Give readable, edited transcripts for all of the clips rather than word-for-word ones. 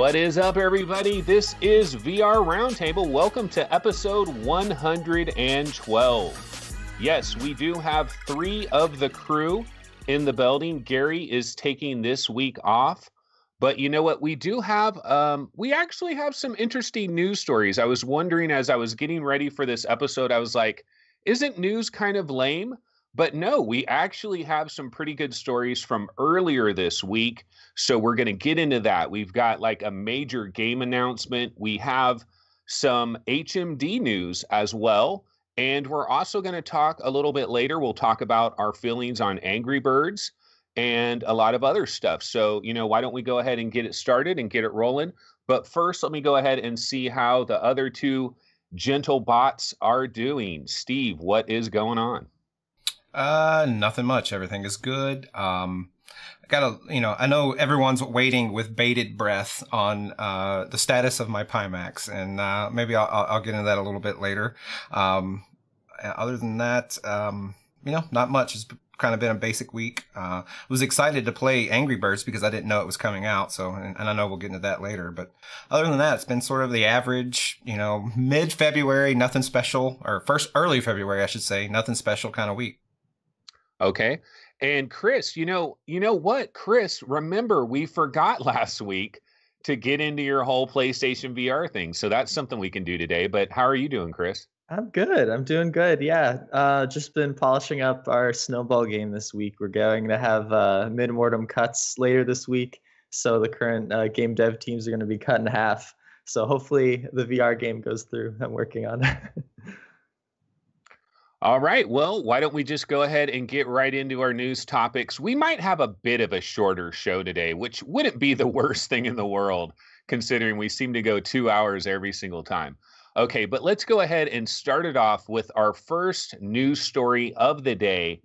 What is up, everybody? This is VR Roundtable. Welcome to episode 112. Yes, we do have 3 of the crew in the building. Gary is taking this week off. But you know what? We do have, we actually have some interesting news stories. I was wondering as I was getting ready for this episode, I was like, isn't news kind of lame? But no, we actually have some pretty good stories from earlier this week. So we're going to get into that. We've got like a major game announcement. We have some HMD news as well. And we're also going to talk a little bit later. We'll talk about our feelings on Angry Birds and a lot of other stuff. So, you know, why don't we go ahead and get it started and get it rolling? But first, let me go ahead and see how the other 2 gentle bots are doing. Steve, what is going on? Nothing much. Everything is good. I know everyone's waiting with bated breath on the status of my Pimax, and maybe I'll get into that a little bit later. Other than that, not much. It's kind of been a basic week. Was excited to play Angry Birds because I didn't know it was coming out. So, and I know we'll get into that later. But other than that, it's been sort of the average, mid-February, nothing special, or early February, I should say, nothing special kind of week. Okay. And Chris, you know what, Chris, remember we forgot last week to get into your whole PlayStation VR thing. So that's something we can do today. But how are you doing, Chris? I'm good. I'm doing good. Yeah. Just been polishing up our snowball game this week. We're going to have mid-mortem cuts later this week. So the current game dev teams are going to be cut in half. So hopefully the VR game goes through. I'm working on it. All right. Well, why don't we just go ahead and get right into our news topics? We might have a bit of a shorter show today, which wouldn't be the worst thing in the world, considering we seem to go 2 hours every single time. Okay, but let's go ahead and start it off with our first news story of the day.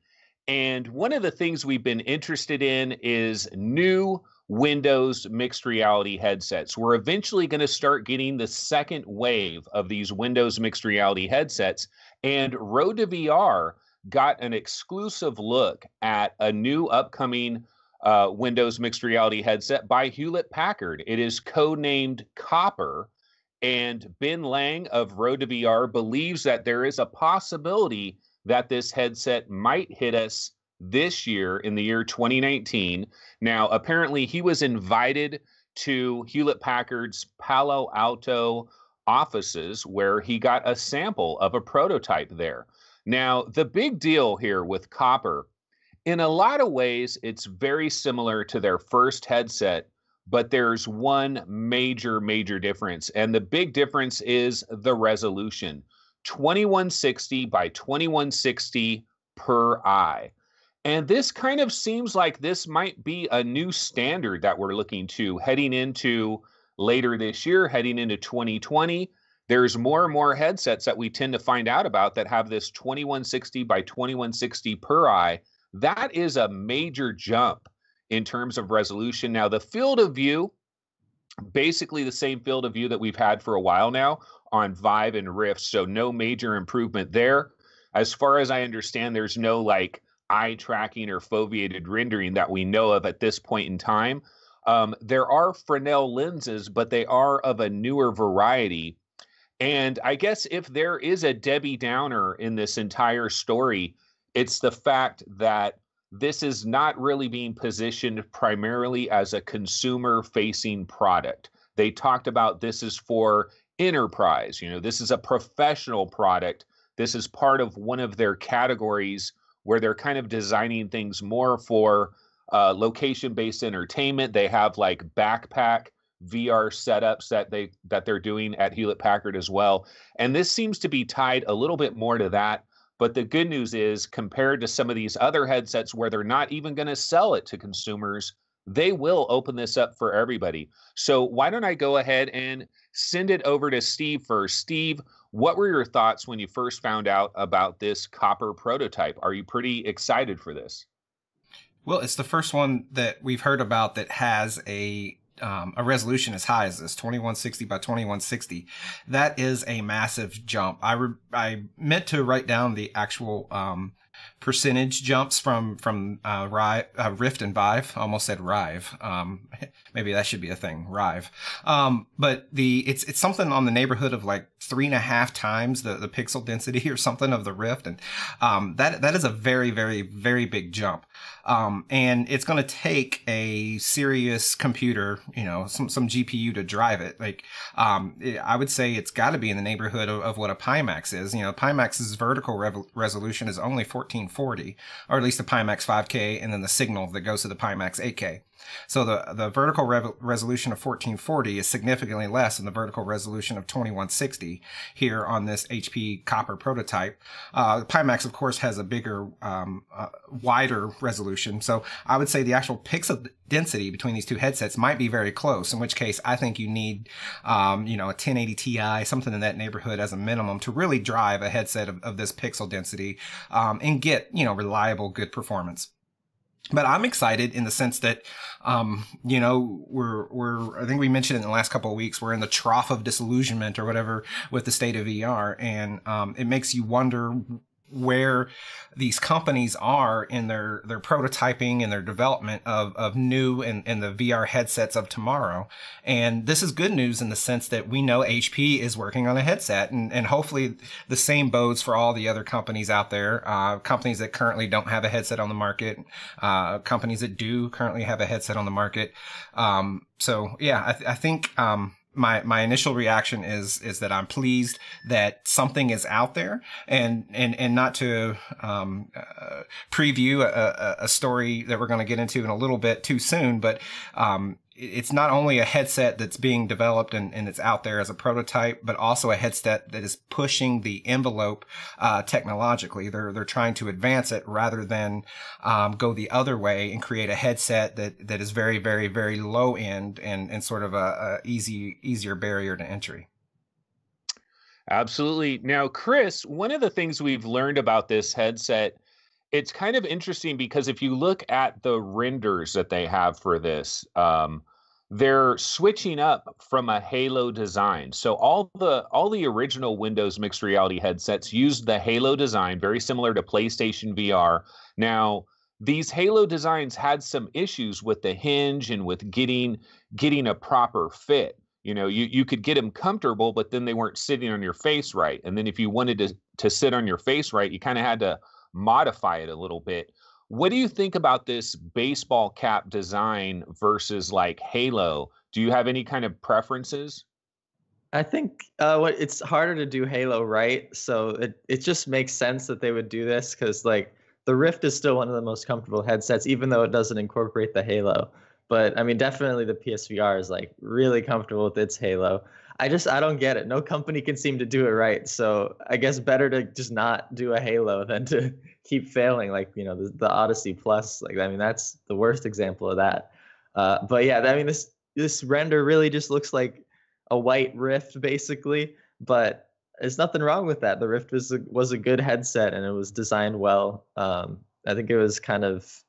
And one of the things we've been interested in is new Windows mixed reality headsets. We're eventually going to start getting the second wave of these Windows mixed reality headsets. And Road to VR got an exclusive look at a new upcoming Windows mixed reality headset by Hewlett Packard. It is codenamed Copper. And Ben Lang of Road to VR believes that there is a possibility that this headset might hit us this year in the year 2019. Now, apparently he was invited to Hewlett Packard's Palo Alto offices where he got a sample of a prototype there. Now, the big deal here with Copper, in a lot of ways, it's very similar to their first headset, but there's one major difference. And the big difference is the resolution, 2160 by 2160 per eye. And this kind of seems like this might be a new standard that we're looking to heading into later this year, heading into 2020. There's more and more headsets that we tend to find out about that have this 2160 by 2160 per eye. That is a major jump in terms of resolution. Now, the field of view, basically the same field of view that we've had for a while now on Vive and Rift, so no major improvement there. As far as I understand, there's no like eye tracking or foveated rendering that we know of at this point in time. There are Fresnel lenses, but they are of a newer variety. And I guess if there is a Debbie Downer in this entire story, it's the fact that this is not really being positioned primarily as a consumer-facing product. They talked about this is for enterprise. This is a professional product. This is part of one of their categories where they're kind of designing things more for location-based entertainment. They have like backpack VR setups that they're doing at Hewlett Packard as well. And this seems to be tied a little bit more to that. But the good news is, compared to some of these other headsets where they're not even going to sell it to consumers, they will open this up for everybody. So why don't I go ahead and send it over to Steve first. Steve, what were your thoughts when you first found out about this Copper prototype? Are you pretty excited for this? Well, it's the first one that we've heard about that has a resolution as high as this, 2160 by 2160. That is a massive jump. I meant to write down the actual percentage jumps from Rift and Vive. I almost said Rive. Maybe that should be a thing, Rive. But it's something on the neighborhood of like 3.5 times the pixel density or something of the Rift, and that is a very, very, very big jump. And it's going to take a serious computer, some GPU to drive it. Like, I would say it's got to be in the neighborhood of what a Pimax is. Pimax's vertical resolution is only 1440, or at least the Pimax 5K, and then the signal that goes to the Pimax 8K. So the vertical resolution of 1440 is significantly less than the vertical resolution of 2160 here on this HP Copper prototype. Pimax, of course, has a bigger, wider resolution. So I would say the actual pixel density between these two headsets might be very close, in which case I think you need, a 1080 Ti, something in that neighborhood as a minimum to really drive a headset of this pixel density, and get, reliable, good performance. But I'm excited in the sense that, we're, I think we mentioned in the last couple of weeks, we're in the trough of disillusionment or whatever with the state of VR. And, it makes you wonder where these companies are in their prototyping and their development of new and the VR headsets of tomorrow. And this is good news in the sense that we know HP is working on a headset, and hopefully the same bodes for all the other companies out there, companies that currently don't have a headset on the market, companies that do currently have a headset on the market. So yeah, I think, my initial reaction is that I'm pleased that something is out there, and not to preview a story that we're going to get into in a little bit too soon, but it's not only a headset that's being developed and it's out there as a prototype, but also a headset that is pushing the envelope technologically. They're trying to advance it rather than go the other way and create a headset that is very, very, very low end and sort of a easier barrier to entry. Absolutely. Now, Chris, one of the things we've learned about this headset, it's kind of interesting because if you look at the renders that they have for this, they're switching up from a Halo design. So all the original Windows mixed reality headsets used the Halo design, very similar to PlayStation VR. Now, these Halo designs had some issues with the hinge and with getting a proper fit. You could get them comfortable, but then they weren't sitting on your face right. And then if you wanted to sit on your face right, you kind of had to modify it a little bit. What do you think about this baseball cap design versus like Halo? Do you have any kind of preferences? I think it's harder to do Halo right, so it just makes sense that they would do this, because like the Rift is still one of the most comfortable headsets, even though it doesn't incorporate the Halo. But I mean, definitely the PSVR is like really comfortable with its Halo. I don't get it. No company can seem to do it right. So I guess better to just not do a Halo than to keep failing. Like, the Odyssey Plus, like, I mean, that's the worst example of that. But yeah, I mean, this render really just looks like a white Rift basically, but there's nothing wrong with that. The Rift was a good headset and it was designed well. I think it was kind of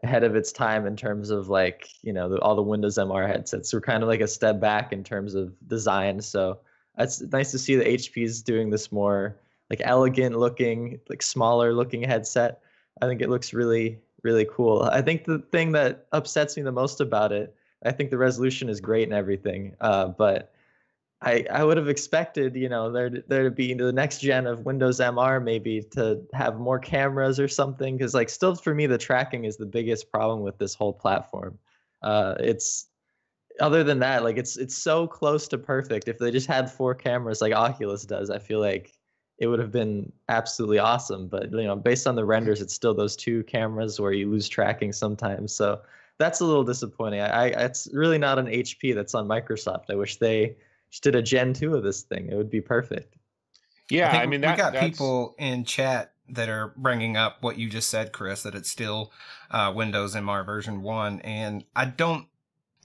ahead of its time in terms of like, all the Windows MR headsets were kind of like a step back in terms of design. So it's nice to see that HP is doing this more like elegant looking, like smaller looking headset. I think it looks really, really cool. I think the thing that upsets me the most about it, I think the resolution is great and everything, but I would have expected, there to be the next gen of Windows MR maybe to have more cameras or something. Because like still for me, the tracking is the biggest problem with this whole platform. It's other than that, like it's so close to perfect. If they just had 4 cameras like Oculus does, I feel like it would have been absolutely awesome. But based on the renders, it's still those 2 cameras where you lose tracking sometimes. So that's a little disappointing. It's really not an HP that's on Microsoft. I wish they just did a Gen 2 of this thing. It would be perfect. Yeah, I mean, we got people in chat that are bringing up what you just said, Chris, that it's still Windows MR version 1, and I don't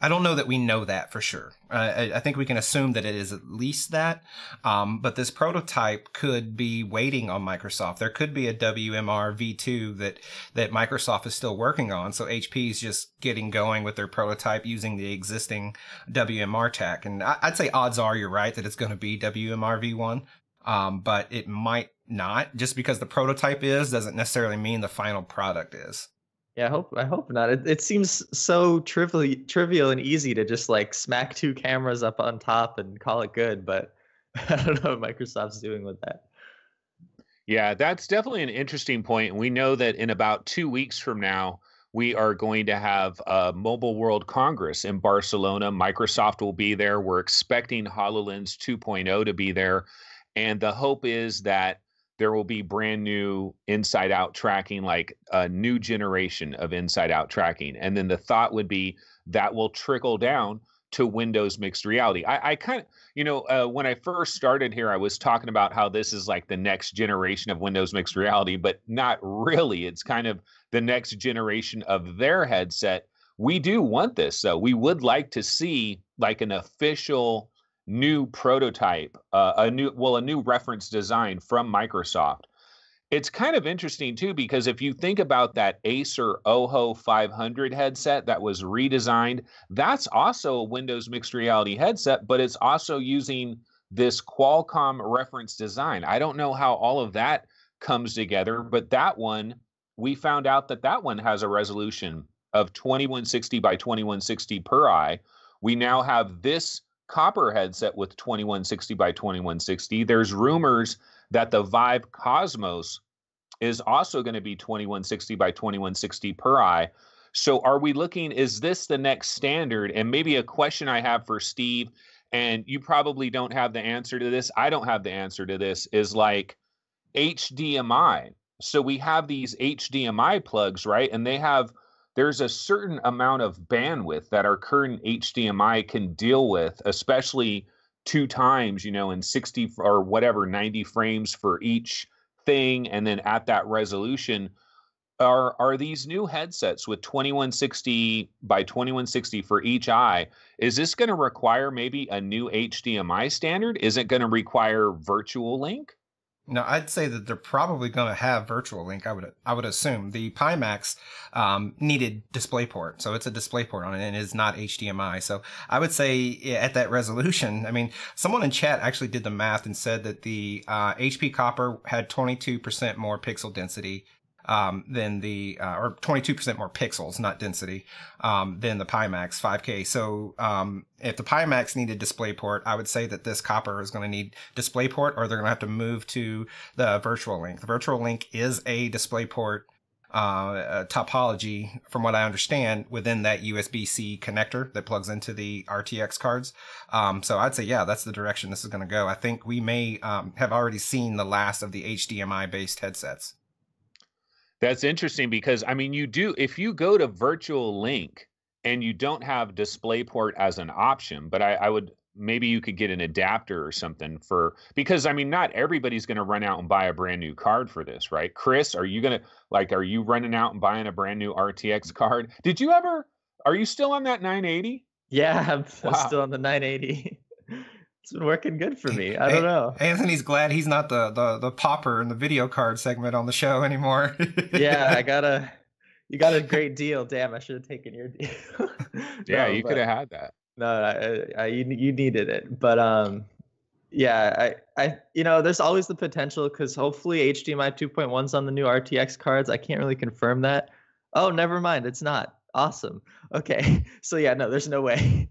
know that we know that for sure. I think we can assume that it is at least that, but this prototype could be waiting on Microsoft. There could be a WMR V2 that Microsoft is still working on, so HP is just getting going with their prototype using the existing WMR tech. And I'd say odds are you're right that it's going to be WMR V1. but it might not. Just because the prototype doesn't necessarily mean the final product is. Yeah, I hope not. It seems so trivial and easy to just like smack two cameras up on top and call it good, but I don't know what Microsoft's doing with that. Yeah, that's definitely an interesting point. And we know that in about 2 weeks from now, we are going to have a Mobile World Congress in Barcelona. Microsoft will be there. We're expecting HoloLens 2.0 to be there. And the hope is that there will be brand new inside out tracking, like a new generation of inside out tracking. And then the thought would be that will trickle down to Windows mixed reality. I kind of, when I first started here, I was talking about how this is like the next generation of Windows mixed reality, but not really. It's kind of the next generation of their headset. We do want this, though. We would like to see like an official new prototype, a new reference design from Microsoft. It's kind of interesting, too, because if you think about that Acer Oho 500 headset that was redesigned, that's also a Windows mixed reality headset, but it's also using this Qualcomm reference design. I don't know how all of that comes together, but that one, we found out that one has a resolution of 2160 by 2160 per eye. We now have this copper headset with 2160 by 2160. There's rumors that the Vive Cosmos is also going to be 2160 by 2160 per eye. So are we looking, is this the next standard? And maybe a question I have for Steve, and you probably don't have the answer to this, I don't have the answer to this, is like HDMI. So we have these HDMI plugs, right? And there's a certain amount of bandwidth that our current HDMI can deal with, especially 2 times, in 60 or whatever, 90 frames for each thing. And then at that resolution, are these new headsets with 2160 by 2160 for each eye, is this going to require maybe a new HDMI standard? Is it going to require virtual link? No, I'd say that they're probably going to have virtual link. I would assume the Pimax needed DisplayPort, so it's a DisplayPort on it, and it is not HDMI. So I would say at that resolution, I mean, someone in chat actually did the math and said that the HP Copper had 22% more pixel density than the or 22% more pixels, not density, than the Pimax 5K. So if the Pimax needed DisplayPort, I would say that this Copper is going to need DisplayPort, or they're going to have to move to the Virtual Link. The Virtual Link is a DisplayPort topology, from what I understand, within that USB-C connector that plugs into the RTX cards. So I'd say, yeah, that's the direction this is going to go. I think we may have already seen the last of the HDMI-based headsets. That's interesting because, I mean, if you go to Virtual Link and you don't have DisplayPort as an option, but I would, maybe you could get an adapter or something because I mean, not everybody's going to run out and buy a brand new card for this, right? Chris, are you running out and buying a brand new RTX card? Are you still on that 980? Yeah, I'm still on the 980. It's been working good for me. I don't know. Anthony's glad he's not the popper in the video card segment on the show anymore. Yeah, you got a great deal. Damn, I should have taken your deal. Yeah, you could have had that. No, you needed it. But yeah, I there's always the potential, because hopefully HDMI 2.1's on the new RTX cards. I can't really confirm that. Oh, never mind. It's not. Awesome. Okay. So yeah, no, there's no way.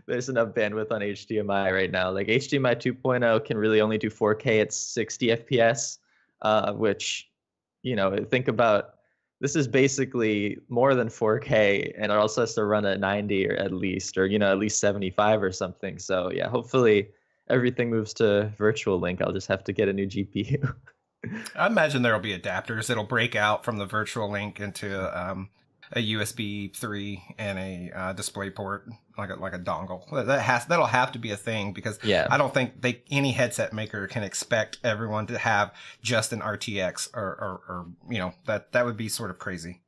There's enough bandwidth on HDMI right now. Like HDMI 2.0 can really only do 4K at 60 FPS, which, think about, this is basically more than 4K, and it also has to run at 90 or at least 75 or something. So yeah, hopefully everything moves to Virtual Link. I'll just have to get a new GPU. I imagine there'll be adapters that'll break out from the Virtual Link into a USB 3 and a DisplayPort, like a dongle. That'll have to be a thing, because I don't think any headset maker can expect everyone to have just an RTX or that would be sort of crazy.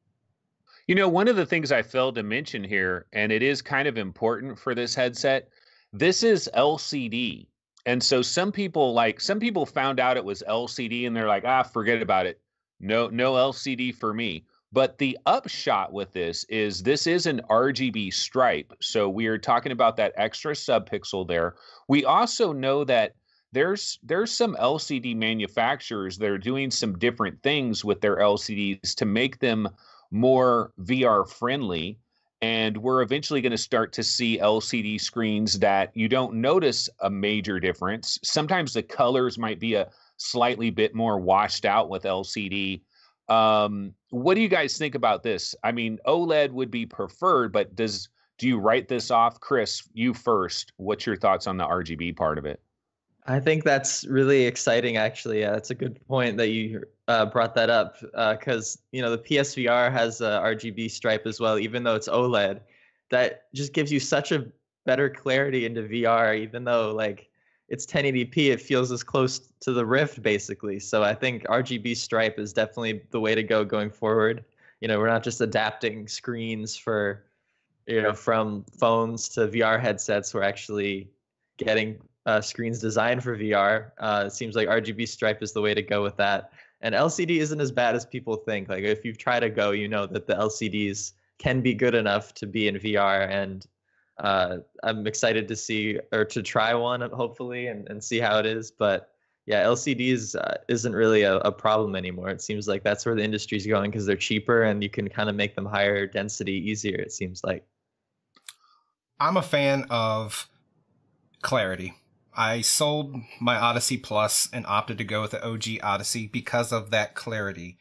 One of the things I failed to mention here, and it is kind of important for this headset, this is LCD. And so some people found out it was LCD and they're like, forget about it. No LCD for me. But the upshot with this is an RGB stripe. So we are talking about that extra subpixel there. We also know that there's some LCD manufacturers that are doing some different things with their LCDs to make them more VR friendly. And we're eventually going to start to see LCD screens that you don't notice a major difference. Sometimes the colors might be a slightly bit more washed out with LCD. What do you guys think about this? I mean, OLED would be preferred, but do you write this off? Chris, you first. What's your thoughts on the RGB part of it? I think that's really exciting, actually. It's a good point that you brought that up, because the PSVR has a RGB stripe as well, even though it's OLED. That just gives you such a better clarity into VR, even though like it's 1080p, it feels as close to the Rift basically. So I think RGB stripe is definitely the way to go going forward. We're not just adapting screens for from phones to VR headsets. We're actually getting screens designed for VR. It seems like RGB stripe is the way to go with that. And LCD isn't as bad as people think. Like if you've tried to go, you know that the LCDs can be good enough to be in VR. And I'm excited to see or to try one, hopefully, and see how it is. But yeah, LCDs isn't really a problem anymore. It seems like that's where the industry's going because they're cheaper and you can kind of make them higher density easier, it seems like. I'm a fan of clarity. I sold my Odyssey Plus and opted to go with the OG Odyssey because of that clarity.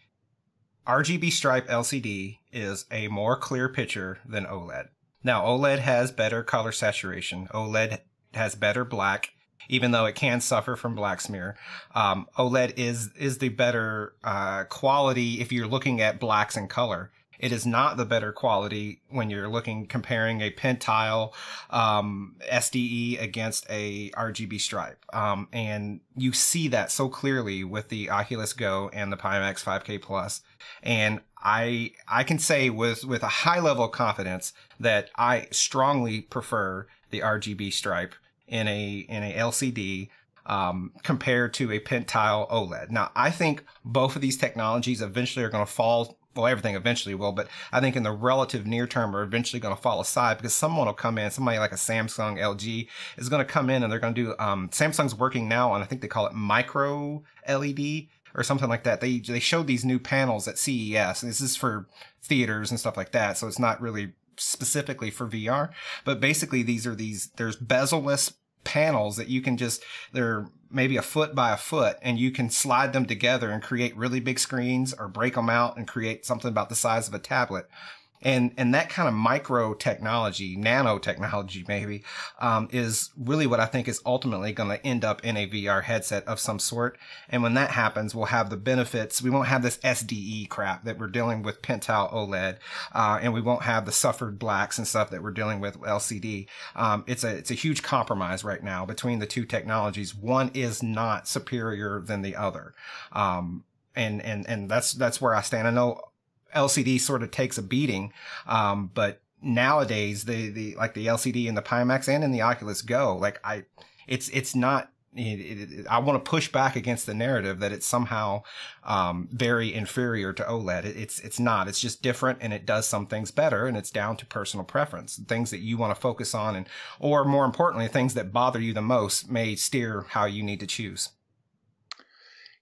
RGB stripe LCD is a more clear picture than OLED. Now, OLED has better color saturation. OLED has better black, even though it can suffer from black smear. OLED is the better quality if you're looking at blacks and color. It is not the better quality when you're comparing a pentile SDE against a RGB stripe. And you see that so clearly with the Oculus Go and the Pimax 5K Plus. And I can say with a high level of confidence that I strongly prefer the RGB stripe in a LCD compared to a pentile OLED. Now, I think both of these technologies eventually are going to fall. Well, everything eventually will, but I think in the relative near term are eventually going to fall aside because someone will come in, somebody like a Samsung, LG is going to come in and they're going to do, Samsung's working now on, I think they call it micro LED or something like that. They showed these new panels at CES, and this is for theaters and stuff like that. So it's not really specifically for VR, but basically there's bezel-less panels that you can they're maybe a foot by a foot, and you can slide them together and create really big screens or break them out and create something about the size of a tablet. And that kind of micro technology, nanotechnology maybe, is really what I think is ultimately going to end up in a VR headset of some sort. And when that happens, we'll have the benefits. We won't have this SDE crap that we're dealing with pentile OLED, and we won't have the suffered blacks and stuff that we're dealing with LCD. It's a huge compromise right now between the two technologies. One is not superior than the other. And that's where I stand. I know LCD sort of takes a beating, but nowadays the LCD in the Pimax and in the Oculus Go, it's not. I want to push back against the narrative that it's somehow very inferior to OLED. It's not. It's just different, and it does some things better, and it's down to personal preference. Things that you want to focus on, or more importantly, things that bother you the most may steer how you need to choose.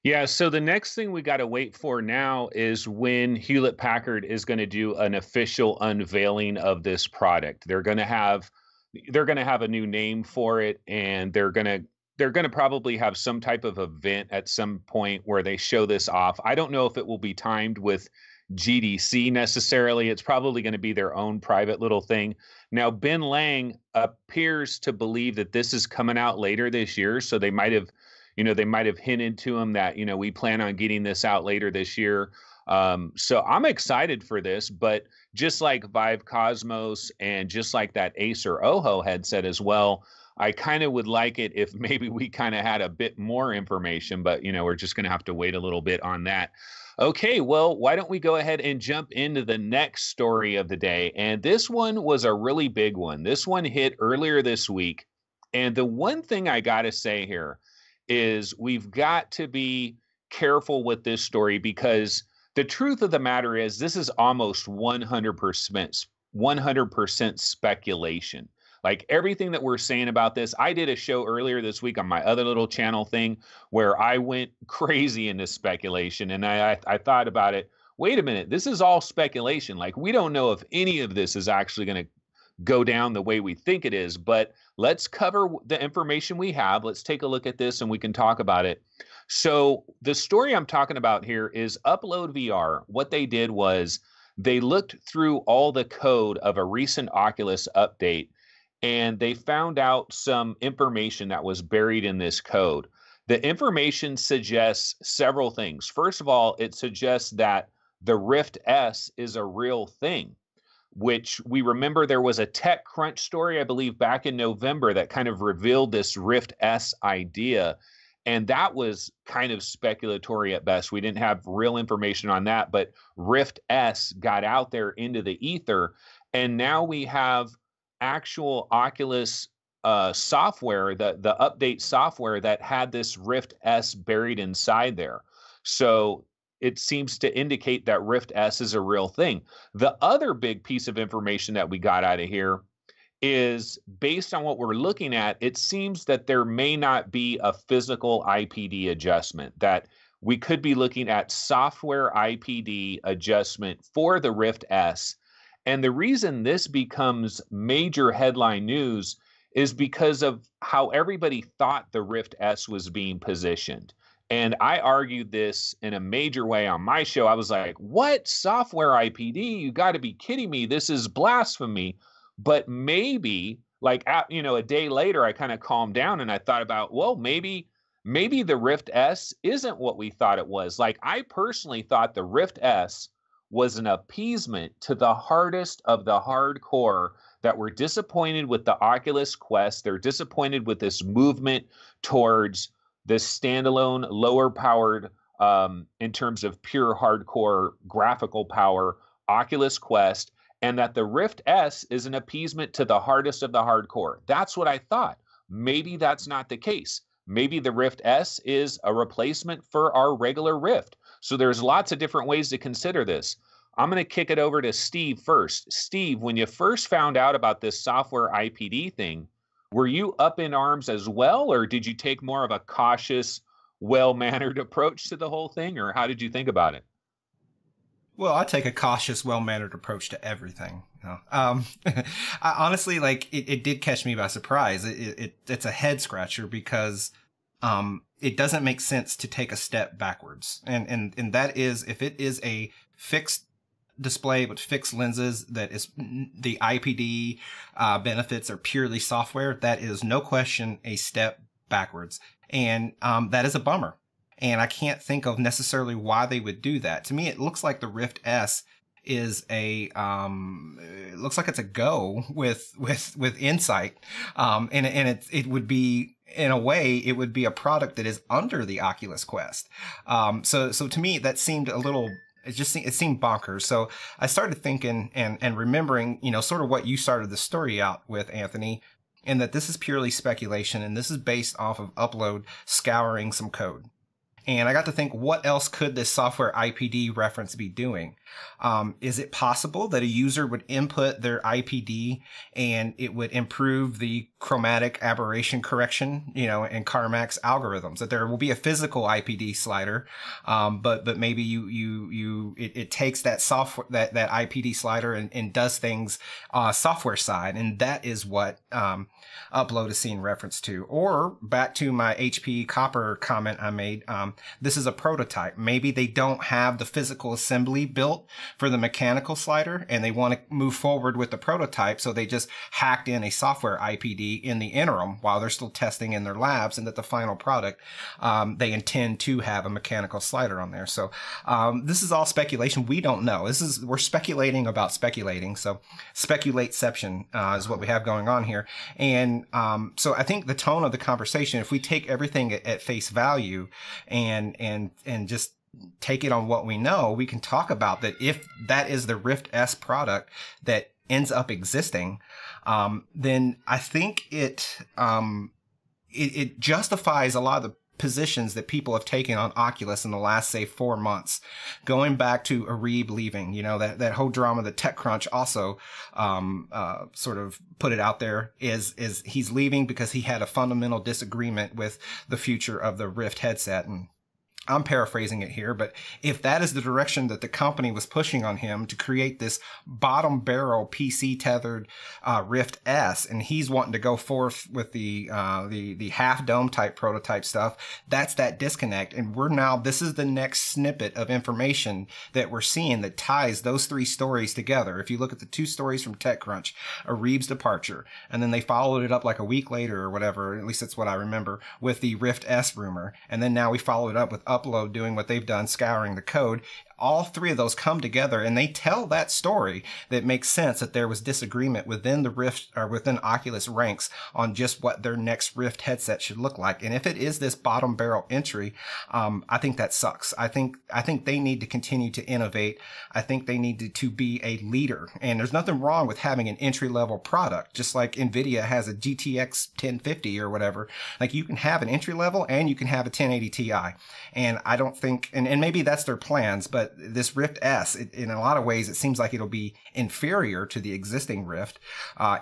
Yeah, so the next thing we got to wait for now is when Hewlett Packard is going to do an official unveiling of this product. They're going to have a new name for it, and they're going to probably have some type of event at some point where they show this off. I don't know if it will be timed with GDC necessarily. It's probably going to be their own private little thing. Now, Ben Lang appears to believe that this is coming out later this year, so they might have hinted to him that, we plan on getting this out later this year. So I'm excited for this, but just like Vive Cosmos and just like that Acer Oho headset as well, I kind of would like it if maybe we kind of had a bit more information, but, we're just going to have to wait a little bit on that. Okay, well, why don't we go ahead and jump into the next story of the day? And this one was a really big one. This one hit earlier this week. And the one thing I got to say here is we've got to be careful with this story because the truth of the matter is this is almost 100% speculation. Like everything that we're saying about this, I did a show earlier this week on my other little channel thing where I went crazy into speculation, and I thought about it. Wait a minute, this is all speculation. Like we don't know if any of this is actually going to go down the way we think it is, but let's cover the information we have. Let's take a look at this and we can talk about it. So the story I'm talking about here is Upload VR. What they did was they looked through all the code of a recent Oculus update, and they found out some information that was buried in this code. The information suggests several things. First of all, it suggests that the Rift S is a real thing, which we remember there was a TechCrunch story, I believe, back in November that kind of revealed this Rift S idea. And that was kind of speculatory at best. We didn't have real information on that, but Rift S got out there into the ether. And now we have actual Oculus software, the update software that had this Rift S buried inside there. So it seems to indicate that Rift S is a real thing. The other big piece of information that we got out of here is based on what we're looking at, it seems that there may not be a physical IPD adjustment, that we could be looking at software IPD adjustment for the Rift S. And the reason this becomes major headline news is because of how everybody thought the Rift S was being positioned. And I argued this in a major way on my show. I was like, what? Software IPD? You got to be kidding me. This is blasphemy. But maybe, like, a day later, I kind of calmed down and I thought about, well, maybe the Rift S isn't what we thought it was. Like, I personally thought the Rift S was an appeasement to the hardest of the hardcore that were disappointed with the Oculus Quest. They're disappointed with this movement towards this standalone, lower powered, in terms of pure hardcore graphical power, Oculus Quest, and that the Rift S is an appeasement to the hardest of the hardcore. That's what I thought. Maybe that's not the case. Maybe the Rift S is a replacement for our regular Rift. So there's lots of different ways to consider this. I'm going to kick it over to Steve first. Steve, when you first found out about this software IPD thing, were you up in arms as well, or did you take more of a cautious, well-mannered approach to the whole thing, or how did you think about it? Well, I take a cautious, well-mannered approach to everything. I honestly, like, it did catch me by surprise. It's a head scratcher because it doesn't make sense to take a step backwards. And that is, if it is a fixed display with fixed lenses that is the IPD benefits are purely software, that is no question a step backwards. And that is a bummer. And I can't think of necessarily why they would do that. To me, it looks like the Rift S is it looks like it's a go with insight. And it would be, in a way, it would be a product that is under the Oculus Quest. So to me, that seemed a little, it seemed bonkers. So I started thinking and remembering, sort of what you started the story out with, Anthony, and that this is purely speculation and this is based off of Upload scouring some code. And I got to think, what else could this software IPD reference be doing? Is it possible that a user would input their IPD and it would improve the chromatic aberration correction, in CarMax algorithms? That there will be a physical IPD slider, but maybe it takes that software, that IPD slider and does things software side, and that is what Upload is seeing reference to. Or back to my HP Copper comment I made, this is a prototype. Maybe they don't have the physical assembly built for the mechanical slider and they want to move forward with the prototype, so they just hacked in a software IPD in the interim while they're still testing in their labs, and that the final product they intend to have a mechanical slider on there. So this is all speculation. We don't know. We're speculating about speculating. So speculateception is what we have going on here. And so I think the tone of the conversation, if we take everything at face value and just take it on what we know, we can talk about that. If that is the Rift S product that ends up existing, then I think it justifies a lot of the positions that people have taken on Oculus in the last, say, 4 months. Going back to Arib leaving, that whole drama that TechCrunch also sort of put it out there is he's leaving because he had a fundamental disagreement with the future of the Rift headset. And I'm paraphrasing it here, but if that is the direction that the company was pushing on him to create this bottom barrel PC tethered Rift S, and he's wanting to go forth with the half dome type prototype stuff, that's that disconnect. And this is the next snippet of information that we're seeing that ties those three stories together. If you look at the two stories from TechCrunch, Arib's departure, and then they followed it up like a week later or whatever, at least that's what I remember, with the Rift S rumor, and then now we followed it up with Upload doing what they've done, scouring the code. All three of those come together and they tell that story that makes sense, that there was disagreement within the Rift or within Oculus ranks on just what their next Rift headset should look like. And if it is this bottom barrel entry, I think that sucks. I think they need to continue to innovate. I think they need to be a leader. And there's nothing wrong with having an entry level product, just like Nvidia has a GTX 1050 or whatever. Like, you can have an entry level and you can have a 1080 Ti. And I don't think, and maybe that's their plans, but this Rift S, in a lot of ways, it seems like it'll be inferior to the existing Rift,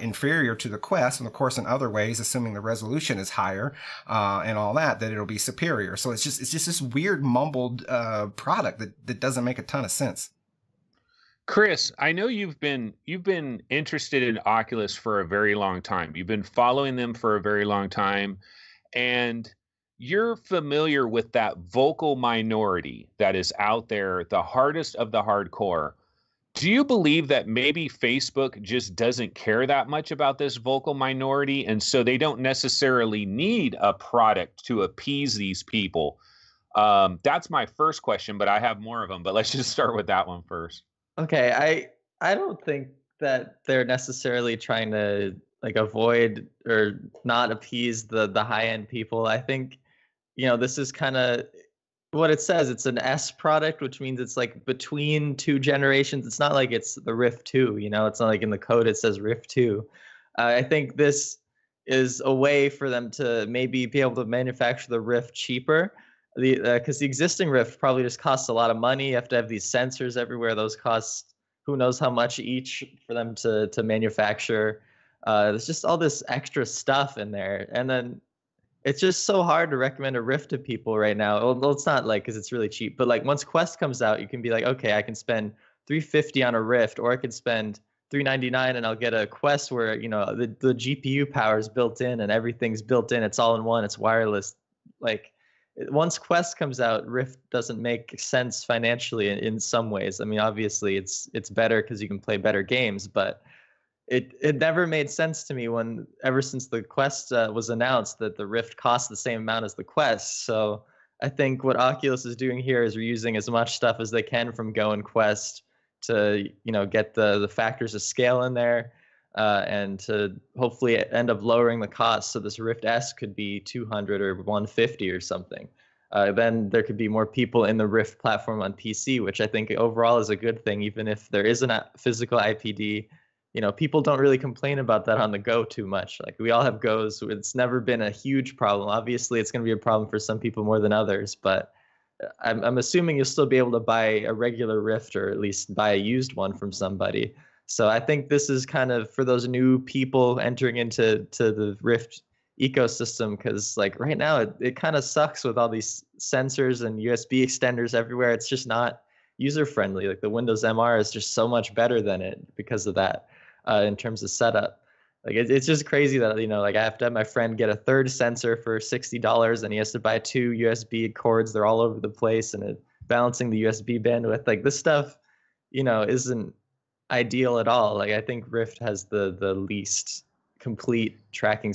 inferior to the Quest, and of course, in other ways, assuming the resolution is higher and all that it'll be superior. So it's just this weird mumbled product that doesn't make a ton of sense. Chris, I know you've been interested in Oculus for a very long time. You've been following them for a very long time, and you're familiar with that vocal minority that is out there, the hardest of the hardcore. Do you believe that maybe Facebook just doesn't care that much about this vocal minority, and so they don't necessarily need a product to appease these people? That's my first question, but I have more of them. But let's just start with that one first. Okay, I don't think that they're necessarily trying to avoid or not appease the high end people. I think this is kind of what it says. It's an S product, which means it's like between two generations. It's not like it's the Rift 2, it's not like in the code it says Rift 2. I think this is a way for them to maybe be able to manufacture the Rift cheaper. Because the existing Rift probably just costs a lot of money. You have to have these sensors everywhere. Those cost who knows how much each for them to manufacture. There's just all this extra stuff in there. And then it's just so hard to recommend a Rift to people right now. Well, it's not because it's really cheap, but once Quest comes out, you can be like, okay, I can spend $350 on a Rift, or I could spend $399 and I'll get a Quest where the GPU power is built in and everything's built in. It's all in one. It's wireless. Once Quest comes out, Rift doesn't make sense financially in some ways. I mean, obviously it's better because you can play better games, but it never made sense to me ever since the Quest was announced that the Rift costs the same amount as the Quest. So I think what Oculus is doing here is reusing as much stuff as they can from Go and Quest to get the factors of scale in there. And to hopefully end up lowering the cost, so this Rift S could be 200 or 150 or something. Then there could be more people in the Rift platform on PC, which I think overall is a good thing. Even if there isn't a physical IPD, people don't really complain about that on the Go too much. We all have Go's. It's never been a huge problem. Obviously, it's going to be a problem for some people more than others, but I'm assuming you'll still be able to buy a regular Rift, or at least buy a used one from somebody. So I think this is kind of for those new people entering into the Rift ecosystem, because right now it kind of sucks with all these sensors and USB extenders everywhere. It's just not user friendly. The Windows MR is just so much better than it because of that in terms of setup. It's just crazy that I have to have my friend get a third sensor for $60 and he has to buy 2 USB cords. They're all over the place, and balancing the USB bandwidth. This stuff isn't ideal at all. I think Rift has the least complete tracking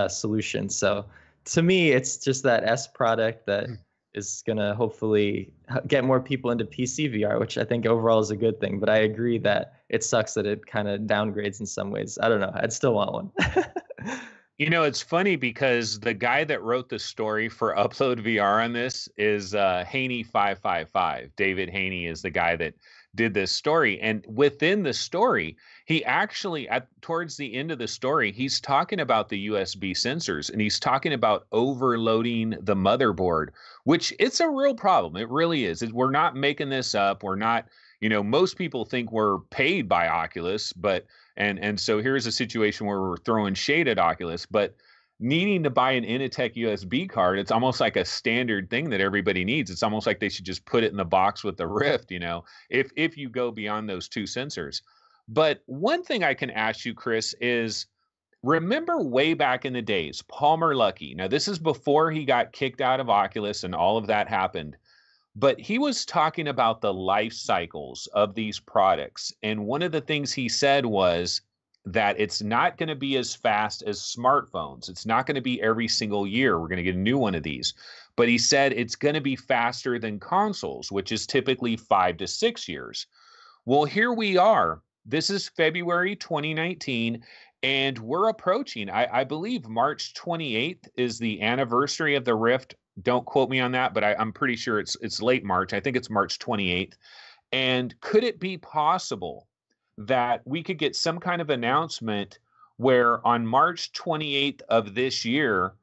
solution. So to me, it's just that S product that is gonna hopefully get more people into PC VR, which I think overall is a good thing. But I agree that it sucks that it kind of downgrades in some ways. I don't know. I'd still want one. You know, it's funny because the guy that wrote the story for Upload VR on this is Haney 555. David Haney is the guy that did this story. And within the story, he actually at towards the end of the story, he's talking about the USB sensors and he's talking about overloading the motherboard, which it's a real problem. It really is. We're not making this up. We're not, most people think we're paid by Oculus, but and so here's a situation where we're throwing shade at Oculus, but needing to buy an Initech USB card, it's almost like a standard thing that everybody needs. It's almost like they should just put it in the box with the Rift, if you go beyond those two sensors. But one thing I can ask you, Chris, is remember way back in the days, Palmer Luckey. Now, this is before he got kicked out of Oculus and all of that happened. But he was talking about the life cycles of these products. And one of the things he said was that it's not going to be as fast as smartphones. It's not going to be every single year we're going to get a new one of these. But he said it's going to be faster than consoles, which is typically 5 to 6 years. Well, here we are. This is February 2019. And we're approaching, I believe March 28th is the anniversary of the Rift. Don't quote me on that, but I'm pretty sure it's late March. I think it's March 28th. And could it be possible that we could get some kind of announcement where on March 28th of this year,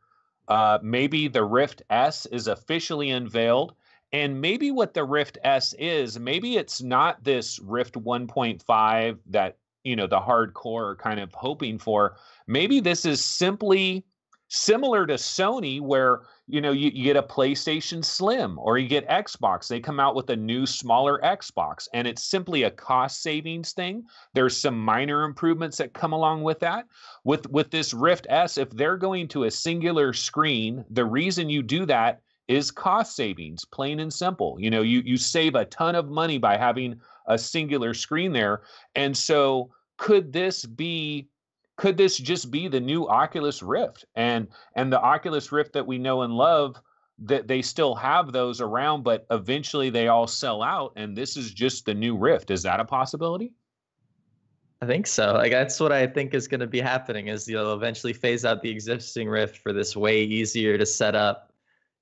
maybe the Rift S is officially unveiled? And maybe what the Rift S is, maybe it's not this Rift 1.5 that, the hardcore are kind of hoping for. Maybe this is simply similar to Sony where, you get a PlayStation Slim or you get Xbox. They come out with a new, smaller Xbox, and it's simply a cost savings thing. There's some minor improvements that come along with that. With this Rift S, if they're going to a singular screen, the reason you do that is cost savings, plain and simple. You save a ton of money by having a singular screen there. And so could this just be the new Oculus Rift and the Oculus Rift that we know and love, that they still have those around, but eventually they all sell out and this is just the new Rift? Is that a possibility? I think so. Like, that's what I think is going to be happening is they'll eventually phase out the existing Rift for this way easier to set up.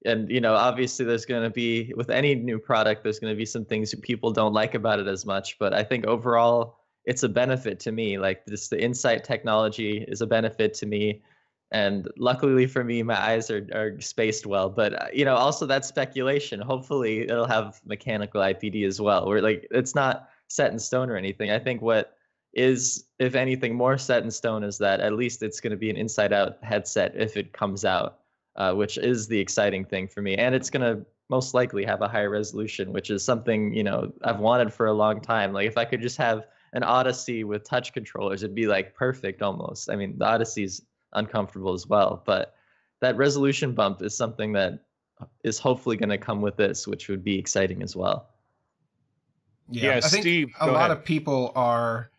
And, obviously there's going to be, with any new product, there's going to be some things that people don't like about it as much. But I think overall, it's a benefit to me. Like the Insight technology is a benefit to me. And luckily for me, my eyes are spaced well. But, also that's speculation. Hopefully it'll have mechanical IPD as well. Where it's not set in stone or anything. I think what is, if anything, more set in stone is that at least it's going to be an inside out headset if it comes out. Which is the exciting thing for me. And it's going to most likely have a high resolution, which is something, I've wanted for a long time. Like if I could just have an Odyssey with touch controllers, it'd be like perfect almost. I mean, the Odyssey's uncomfortable as well, but that resolution bump is something that is hopefully going to come with this, which would be exciting as well. Yeah, I think Steve, a lot of people are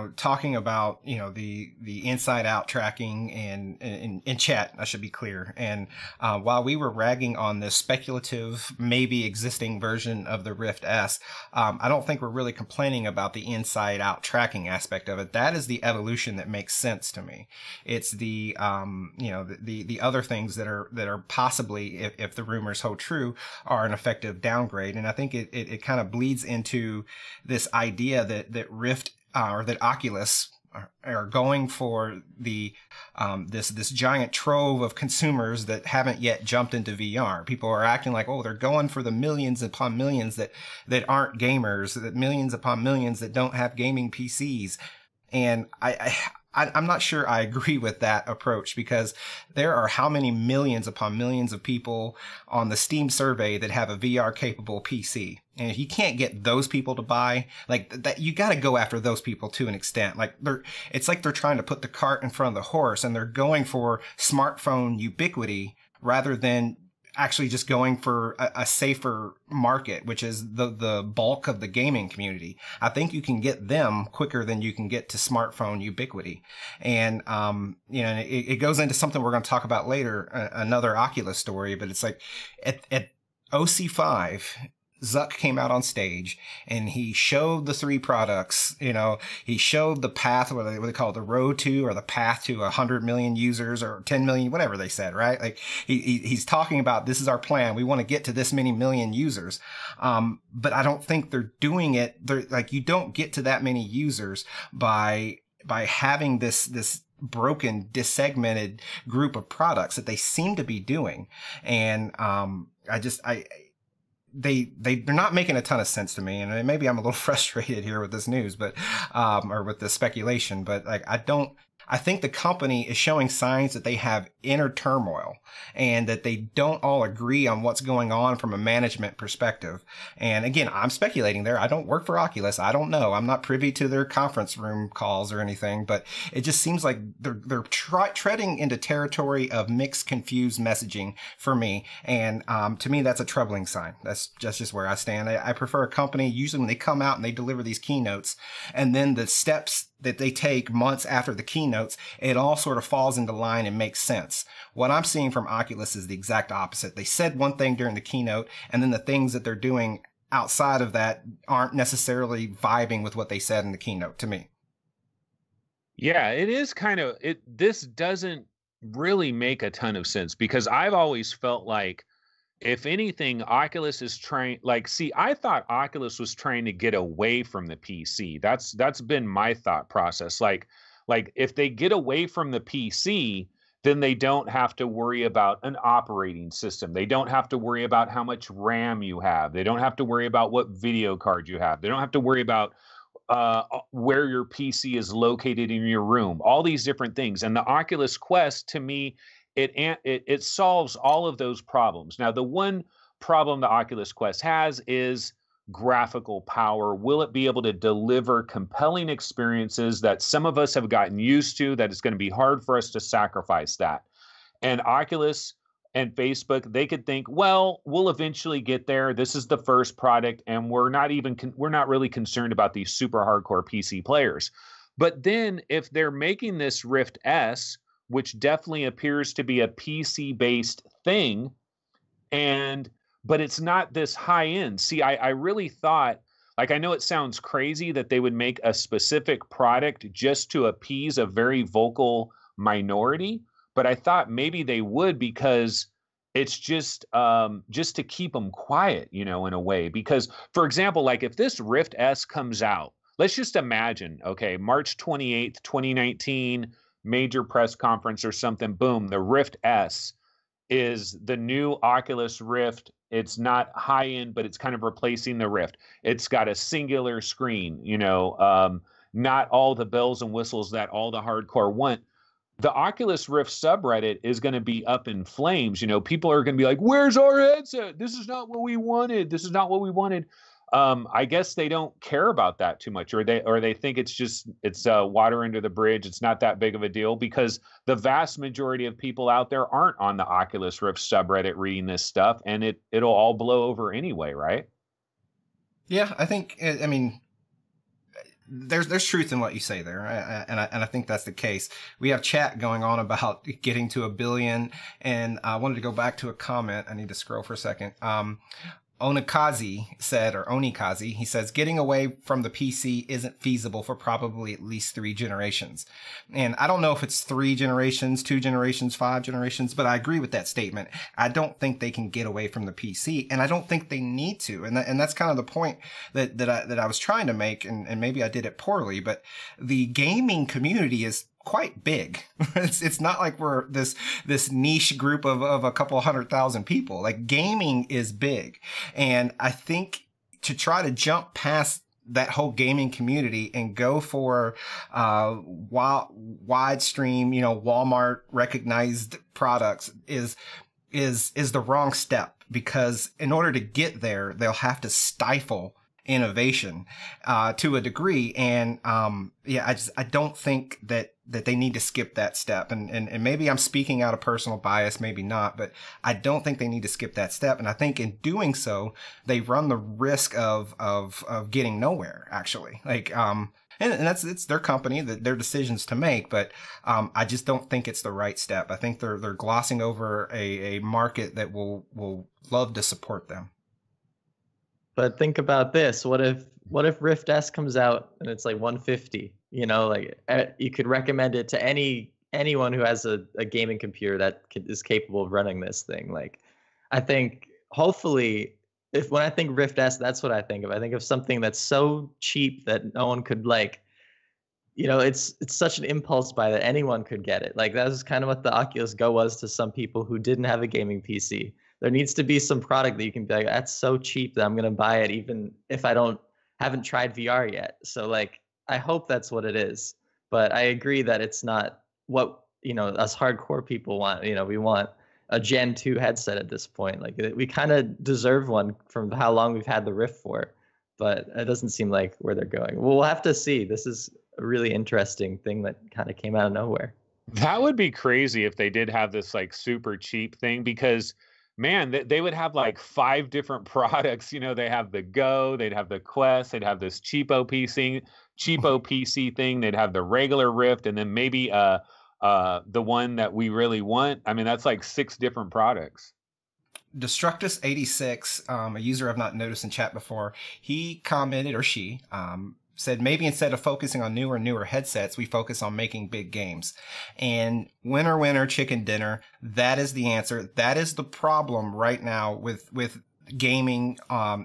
talking about, the inside out tracking and in chat, I should be clear. And while we were ragging on this speculative, maybe existing version of the Rift S, I don't think we're really complaining about the inside out tracking aspect of it. That is the evolution that makes sense to me. It's the, the other things that are possibly, if the rumors hold true, are an effective downgrade. And I think it kind of bleeds into this idea that Rift, or that Oculus are going for the this giant trove of consumers that haven't yet jumped into VR. People are acting like, oh, they're going for the millions upon millions that aren't gamers, that millions upon millions that don't have gaming PCs. And I'm not sure I agree with that approach, because there are how many millions upon millions of people on the Steam survey that have a VR capable PC. And if you can't get those people to buy, like that, you got to go after those people to an extent. Like it's like they're trying to put the cart in front of the horse, and they're going for smartphone ubiquity rather than actually just going for a safer market, which is the bulk of the gaming community. I think you can get them quicker than you can get to smartphone ubiquity. And, it goes into something we're going to talk about later, another Oculus story, but it's like at OC5, Zuck came out on stage and he showed the three products. You know, he showed the path, what they call it, the road to, or the path to 100 million users or 10 million, whatever they said, right? Like he's talking about, this is our plan. We want to get to this many million users. But I don't think they're doing it. They're like, you don't get to that many users by having this broken, dissegmented group of products that they seem to be doing. And, they're not making a ton of sense to me, and maybe I'm a little frustrated here with this news, but or with the speculation, but like I think the company is showing signs that they have inner turmoil and that they don't all agree on what's going on from a management perspective. And again, I'm speculating there. I don't work for Oculus. I don't know. I'm not privy to their conference room calls or anything, but it just seems like they're treading into territory of mixed, confused messaging for me. And to me, that's a troubling sign. That's just where I stand. I prefer a company, usually when they come out and they deliver these keynotes, and then the steps that they take months after the keynotes, it all sort of falls into line and makes sense. What I'm seeing from Oculus is the exact opposite. They said one thing during the keynote, and then the things that they're doing outside of that aren't necessarily vibing with what they said in the keynote to me. Yeah, it is kind of this doesn't really make a ton of sense, because I've always felt like, if anything, Oculus is trying, like, see, I thought Oculus was trying to get away from the PC. That's been my thought process. Like if they get away from the PC, then they don't have to worry about an operating system. They don't have to worry about how much RAM you have. They don't have to worry about what video card you have. They don't have to worry about where your PC is located in your room. All these different things. And the Oculus Quest, to me, it solves all of those problems. Now, the one problem the Oculus Quest has is graphical power. Will it be able to deliver compelling experiences that some of us have gotten used to, that it's going to be hard for us to sacrifice that? And Oculus and Facebook, they could think, well, we'll eventually get there. This is the first product, and we're not really concerned about these super hardcore PC players. But then if they're making this Rift S, which definitely appears to be a PC-based thing, but it's not this high-end. See, I really thought, like, I know it sounds crazy that they would make a specific product just to appease a very vocal minority, but I thought maybe they would, because it's just to keep them quiet, you know, in a way. Because, for example, like if this Rift S comes out, let's just imagine, okay, March 28th, 2019, major press conference or something, boom, the Rift S is the new Oculus Rift. It's not high end, but it's kind of replacing the Rift. It's got a singular screen, you know, not all the bells and whistles that all the hardcore want. The Oculus Rift subreddit is going to be up in flames. You know, people are going to be like, where's our headset? This is not what we wanted. This is not what we wanted. I guess they don't care about that too much, or they think it's water under the bridge. It's not that big of a deal, because the vast majority of people out there aren't on the Oculus Rift subreddit reading this stuff, and it'll all blow over anyway, right? Yeah, I think, I mean, there's truth in what you say there, and I think that's the case. We have chat going on about getting to 1 billion, and I wanted to go back to a comment. I need to scroll for a second. Onikazi said, or Onikazi, he says, getting away from the PC isn't feasible for probably at least 3 generations. And I don't know if it's 3 generations, 2 generations, 5 generations, but I agree with that statement. I don't think they can get away from the PC, and I don't think they need to. And that's kind of the point that I was trying to make, and maybe I did it poorly, but the gaming community is quite big. It's not like we're this niche group of a couple 100,000 people. Like, gaming is big. And I think to try to jump past that whole gaming community and go for wide stream, you know, Walmart recognized products is the wrong step, because in order to get there, they'll have to stifle innovation to a degree. And I don't think that they need to skip that step. And maybe I'm speaking out of personal bias, maybe not, but I don't think they need to skip that step. And I think in doing so, they run the risk of getting nowhere, actually. Like, and it's their company, their decisions to make, but I just don't think it's the right step. I think they're glossing over a market that will love to support them. But think about this. What if Rift S comes out and it's like 150? You know, like you could recommend it to anyone who has a gaming computer that is capable of running this thing. Like, I think hopefully, if when I think Rift S, that's what I think of. I think of something that's so cheap that no one could like. You know, it's such an impulse buy that anyone could get it. Like that was kind of what the Oculus Go was to some people who didn't have a gaming PC. There needs to be some product that you can be like, that's so cheap that I'm gonna buy it, even if I haven't tried VR yet. So like, I hope that's what it is. But I agree that it's not what us hardcore people want. You know, we want a Gen 2 headset at this point. Like we kind of deserve one from how long we've had the Rift for. But it doesn't seem like where they're going. Well, we'll have to see. This is a really interesting thing that kind of came out of nowhere. That would be crazy if they did have this like super cheap thing, because man, they would have like 5 different products. You know, they have the Go, they'd have the Quest, they'd have this cheapo PC thing, they'd have the regular Rift, and then maybe the one that we really want. I mean, that's like 6 different products. Destructus86, a user I've not noticed in chat before, he commented, or she, said maybe instead of focusing on newer headsets, we focus on making big games. And winner, chicken dinner, that is the answer. That is the problem right now with gaming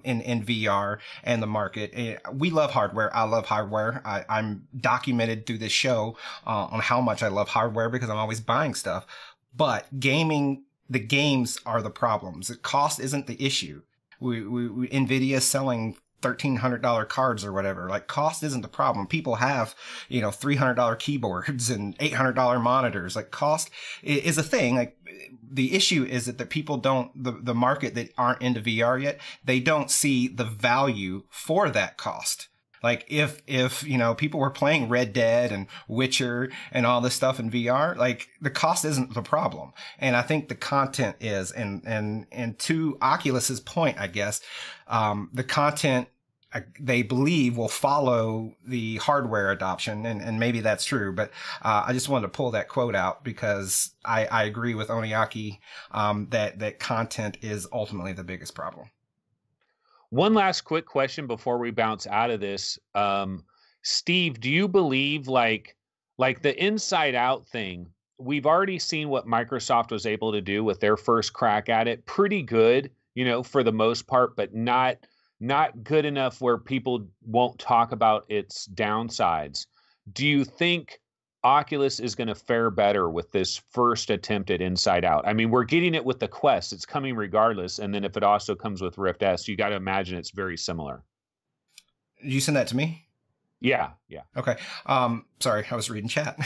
in VR and the market. We love hardware. I love hardware. I'm documented through this show on how much I love hardware because I'm always buying stuff. But gaming, the games are the problems. The cost isn't the issue. Nvidia is selling $1,300 cards or whatever. Like, cost isn't the problem. People have, $300 keyboards and $800 monitors. Like, cost is a thing. Like, the issue is that the people the market that aren't into VR yet, they don't see the value for that cost. Like, if people were playing Red Dead and Witcher and all this stuff in VR, like, the cost isn't the problem. And I think the content is, and to Oculus's point, I guess, the content they believe will follow the hardware adoption, and maybe that's true, but I just wanted to pull that quote out because I agree with Oniaki that content is ultimately the biggest problem. One last quick question before we bounce out of this. Steve, do you believe like the Inside Out thing, we've already seen what Microsoft was able to do with their first crack at it. Pretty good, for the most part, but not good enough where people won't talk about its downsides. Do you think Oculus is going to fare better with this first attempt at Inside Out? I mean, we're getting it with the Quest. It's coming regardless. And then if it also comes with Rift S, you got to imagine it's very similar. Did you send that to me? Yeah. Okay. Sorry, I was reading chat.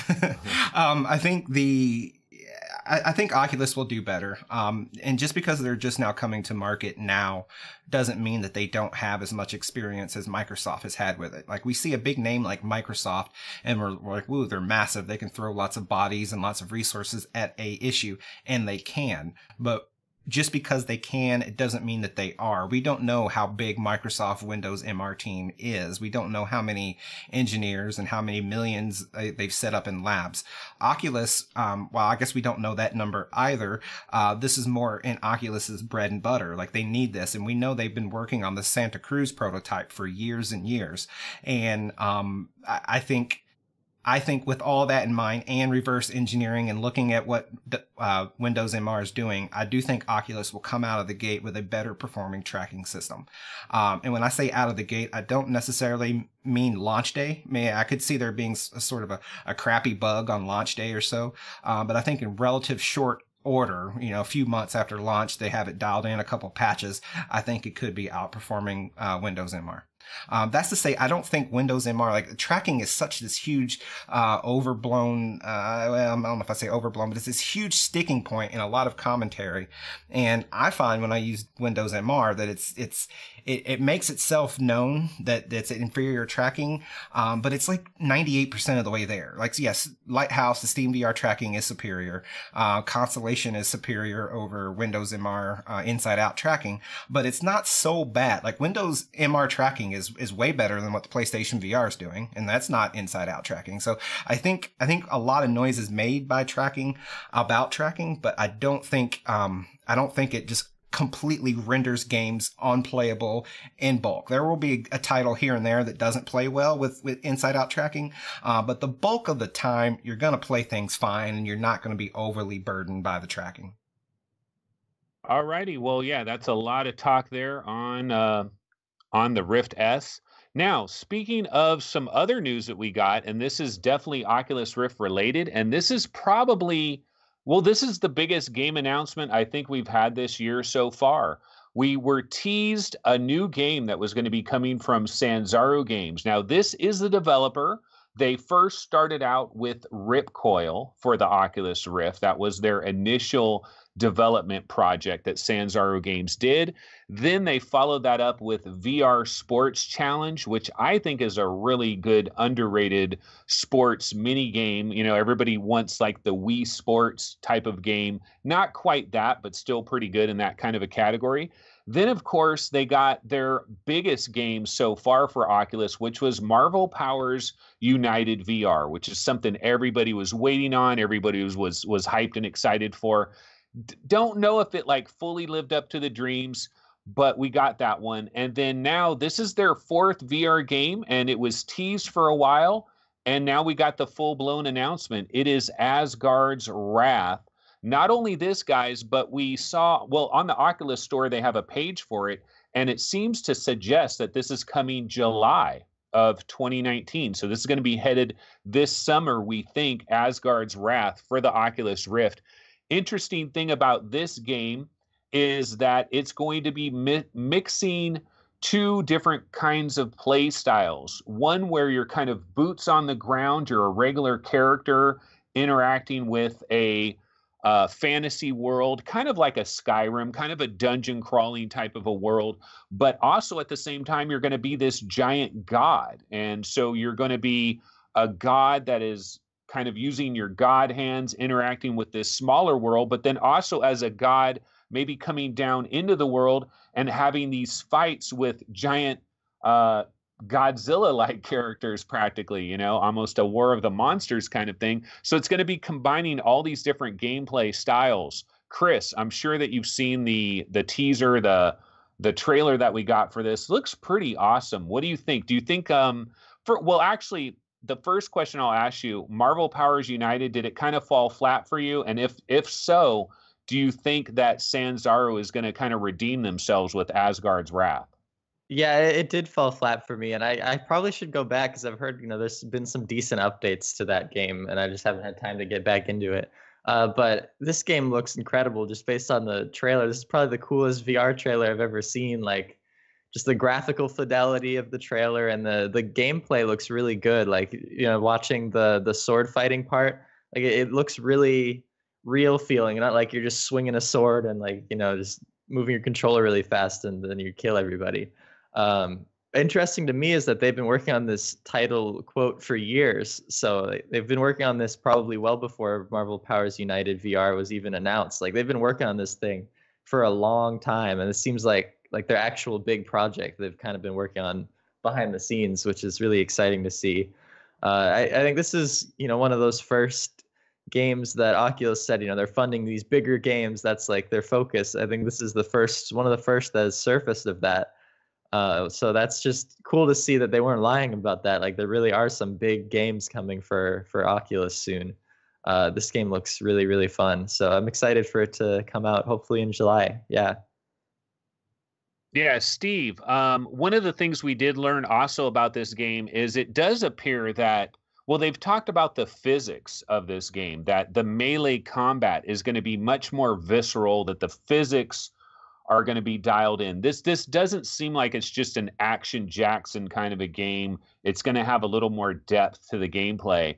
I think Oculus will do better. And just because they're just now coming to market now doesn't mean that they don't have as much experience as Microsoft has had with it. Like, we see a big name like Microsoft and we're like, woo, they're massive. They can throw lots of bodies and lots of resources at a issue, and they can. But just because they can, it doesn't mean that they are. We don't know how big Microsoft Windows MR team is. We don't know how many engineers and how many millions they've set up in labs. Oculus, well, I guess we don't know that number either. This is more in Oculus's bread and butter. Like, they need this. And we know they've been working on the Santa Cruz prototype for years and years. And I think with all that in mind and reverse engineering and looking at what Windows MR is doing, I do think Oculus will come out of the gate with a better performing tracking system. And when I say out of the gate, I don't necessarily mean launch day. I could see there being a sort of a crappy bug on launch day or so. But I think in relative short order, a few months after launch, they have it dialed in, a couple patches. I think it could be outperforming Windows MR. That's to say, I don't think Windows MR, like, tracking is such this huge, overblown, well, I don't know if I say overblown, but it's this huge sticking point in a lot of commentary. And I find when I use Windows MR that it makes itself known that it's inferior tracking, but it's like 98% of the way there. Like, yes, Lighthouse, the Steam VR tracking is superior. Constellation is superior over Windows MR Inside Out tracking, but it's not so bad. Like, Windows MR tracking is way better than what the PlayStation VR is doing, and that's not Inside Out tracking. So I think a lot of noise is made by tracking, about tracking, but I don't think it just completely renders games unplayable in bulk. There will be a title here and there that doesn't play well with inside-out tracking, but the bulk of the time, you're going to play things fine, and you're not going to be overly burdened by the tracking. All righty. Well, yeah, that's a lot of talk there on the Rift S. Now, speaking of some other news that we got, and this is definitely Oculus Rift related, and this is probably, well, this is the biggest game announcement I think we've had this year so far. We were teased a new game that was going to be coming from Sanzaru Games. Now, this is the developer. They first started out with Ripcoil for the Oculus Rift. That was their initial development project that Sanzaru Games did. Then they followed that up with VR Sports Challenge, which I think is a really good, underrated sports mini game. You know, everybody wants like the Wii Sports type of game. Not quite that, but still pretty good in that kind of a category. Then, of course, they got their biggest game so far for Oculus, which was Marvel Powers United VR, which is something everybody was waiting on. Everybody was hyped and excited for. Don't know if it like fully lived up to the dreams, but we got that one. And then now this is their fourth VR game, and it was teased for a while. And now we got the full-blown announcement. It is Asgard's Wrath. Not only this, guys, but we saw, well, on the Oculus Store, they have a page for it, and it seems to suggest that this is coming July of 2019. So this is going to be headed this summer, we think, Asgard's Wrath for the Oculus Rift. Interesting thing about this game is that it's going to be mixing two different kinds of play styles. One where you're kind of boots on the ground, you're a regular character interacting with a fantasy world, kind of like a Skyrim, kind of a dungeon crawling type of a world, but also at the same time, you're going to be this giant god. And so you're going to be a god that is kind of using your god hands, interacting with this smaller world, but then also as a god, maybe coming down into the world and having these fights with giant Godzilla-like characters practically, you know, almost a War of the Monsters kind of thing. So it's going to be combining all these different gameplay styles. Chris, I'm sure that you've seen the teaser, the trailer that we got for this. Looks pretty awesome. What do you think? Do you think actually, the first question I'll ask you, Marvel Powers United, did it kind of fall flat for you? And if so, do you think that Sanzaru is going to kind of redeem themselves with Asgard's Wrath? Yeah, it did fall flat for me, and I probably should go back because I've heard, you know, there's been some decent updates to that game, and I just haven't had time to get back into it. But this game looks incredible just based on the trailer. This is probably the coolest VR trailer I've ever seen. Like, just the graphical fidelity of the trailer and the gameplay looks really good. Like, you know, watching the sword fighting part, like it looks really real feeling, not like you're just swinging a sword and like, you know, just moving your controller really fast and then you kill everybody. Interesting to me is that they've been working on this title quote for years. So they've been working on this probably well before Marvel Powers United VR was even announced. Like they've been working on this thing for a long time, and it seems like their actual big project they've kind of been working on behind the scenes, which is really exciting to see. I think this is, you know, one of those first games that Oculus said, you know, they're funding these bigger games. That's like their focus. I think this is one of the first that has surfaced of that. So that's just cool to see that they weren't lying about that. Like there really are some big games coming for Oculus soon. This game looks really, really fun. So I'm excited for it to come out hopefully in July. Yeah. Yeah, Steve, one of the things we did learn also about this game is it does appear that, well, they've talked about the physics of this game, that the melee combat is going to be much more visceral, that the physics are going to be dialed in. This doesn't seem like it's just an Action Jackson kind of a game. It's going to have a little more depth to the gameplay.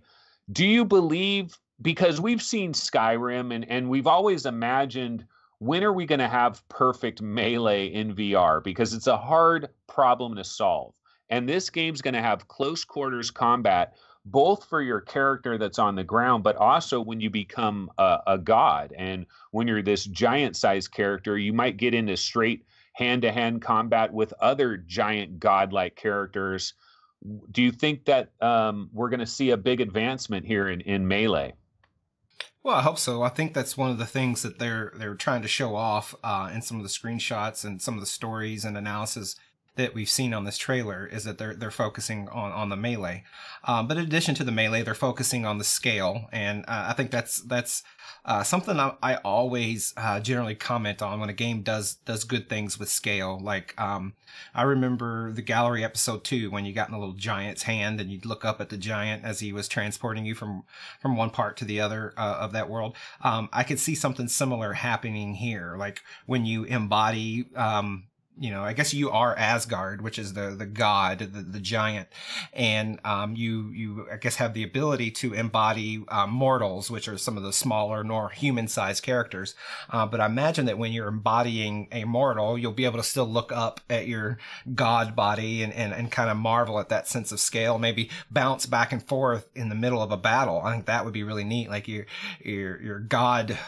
Do you believe, because we've seen Skyrim and we've always imagined, when are we going to have perfect melee in VR? Because it's a hard problem to solve. And this game's going to have close quarters combat, both for your character that's on the ground, but also when you become a god. And when you're this giant-sized character, you might get into straight hand-to-hand combat with other giant god-like characters. Do you think that we're going to see a big advancement here in melee? Well, I hope so. I think that's one of the things that they're trying to show off in some of the screenshots and some of the stories and analysis that we've seen on this trailer is that they're focusing on the melee, but in addition to the melee, they're focusing on the scale, and I think that's something I always generally comment on when a game does good things with scale. Like I remember the gallery episode 2 when you got in the little giant's hand and you'd look up at the giant as he was transporting you from one part to the other of that world. I could see something similar happening here, like when you embody. I guess you are Asgard, which is the god, the giant, and you I guess have the ability to embody mortals, which are some of the smaller, more human-sized characters. But I imagine that when you're embodying a mortal, you'll be able to still look up at your god body and kind of marvel at that sense of scale. Maybe bounce back and forth in the middle of a battle. I think that would be really neat. Like your god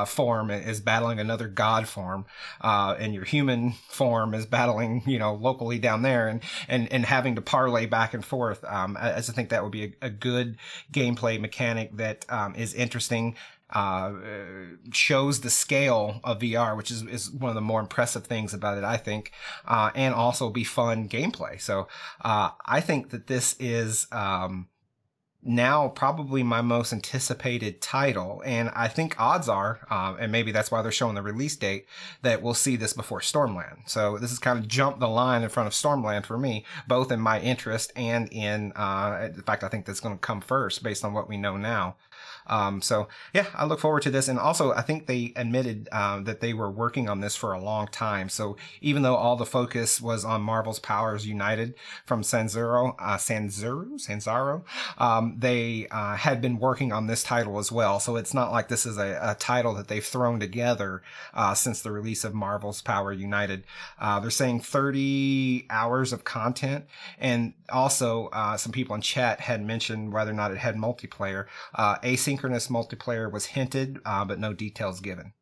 form is battling another god form, and your human form is battling, locally down there, and having to parlay back and forth. I just think that would be a good gameplay mechanic that is interesting. Shows the scale of VR, which is one of the more impressive things about it, I think, and also be fun gameplay. So I think that this is now probably my most anticipated title, and I think odds are, and maybe that's why they're showing the release date, that we'll see this before Stormland. So this has kind of jumped the line in front of Stormland for me, both in my interest and in fact, I think that's going to come first based on what we know now. So yeah, I look forward to this. And also I think they admitted that they were working on this for a long time. So even though all the focus was on Marvel's Powers United from Sanzaru, they had been working on this title as well. So it's not like this is a title that they've thrown together since the release of Marvel's Power United. They're saying 30 hours of content. And also some people in chat had mentioned whether or not it had multiplayer. Asynchronous multiplayer was hinted, but no details given.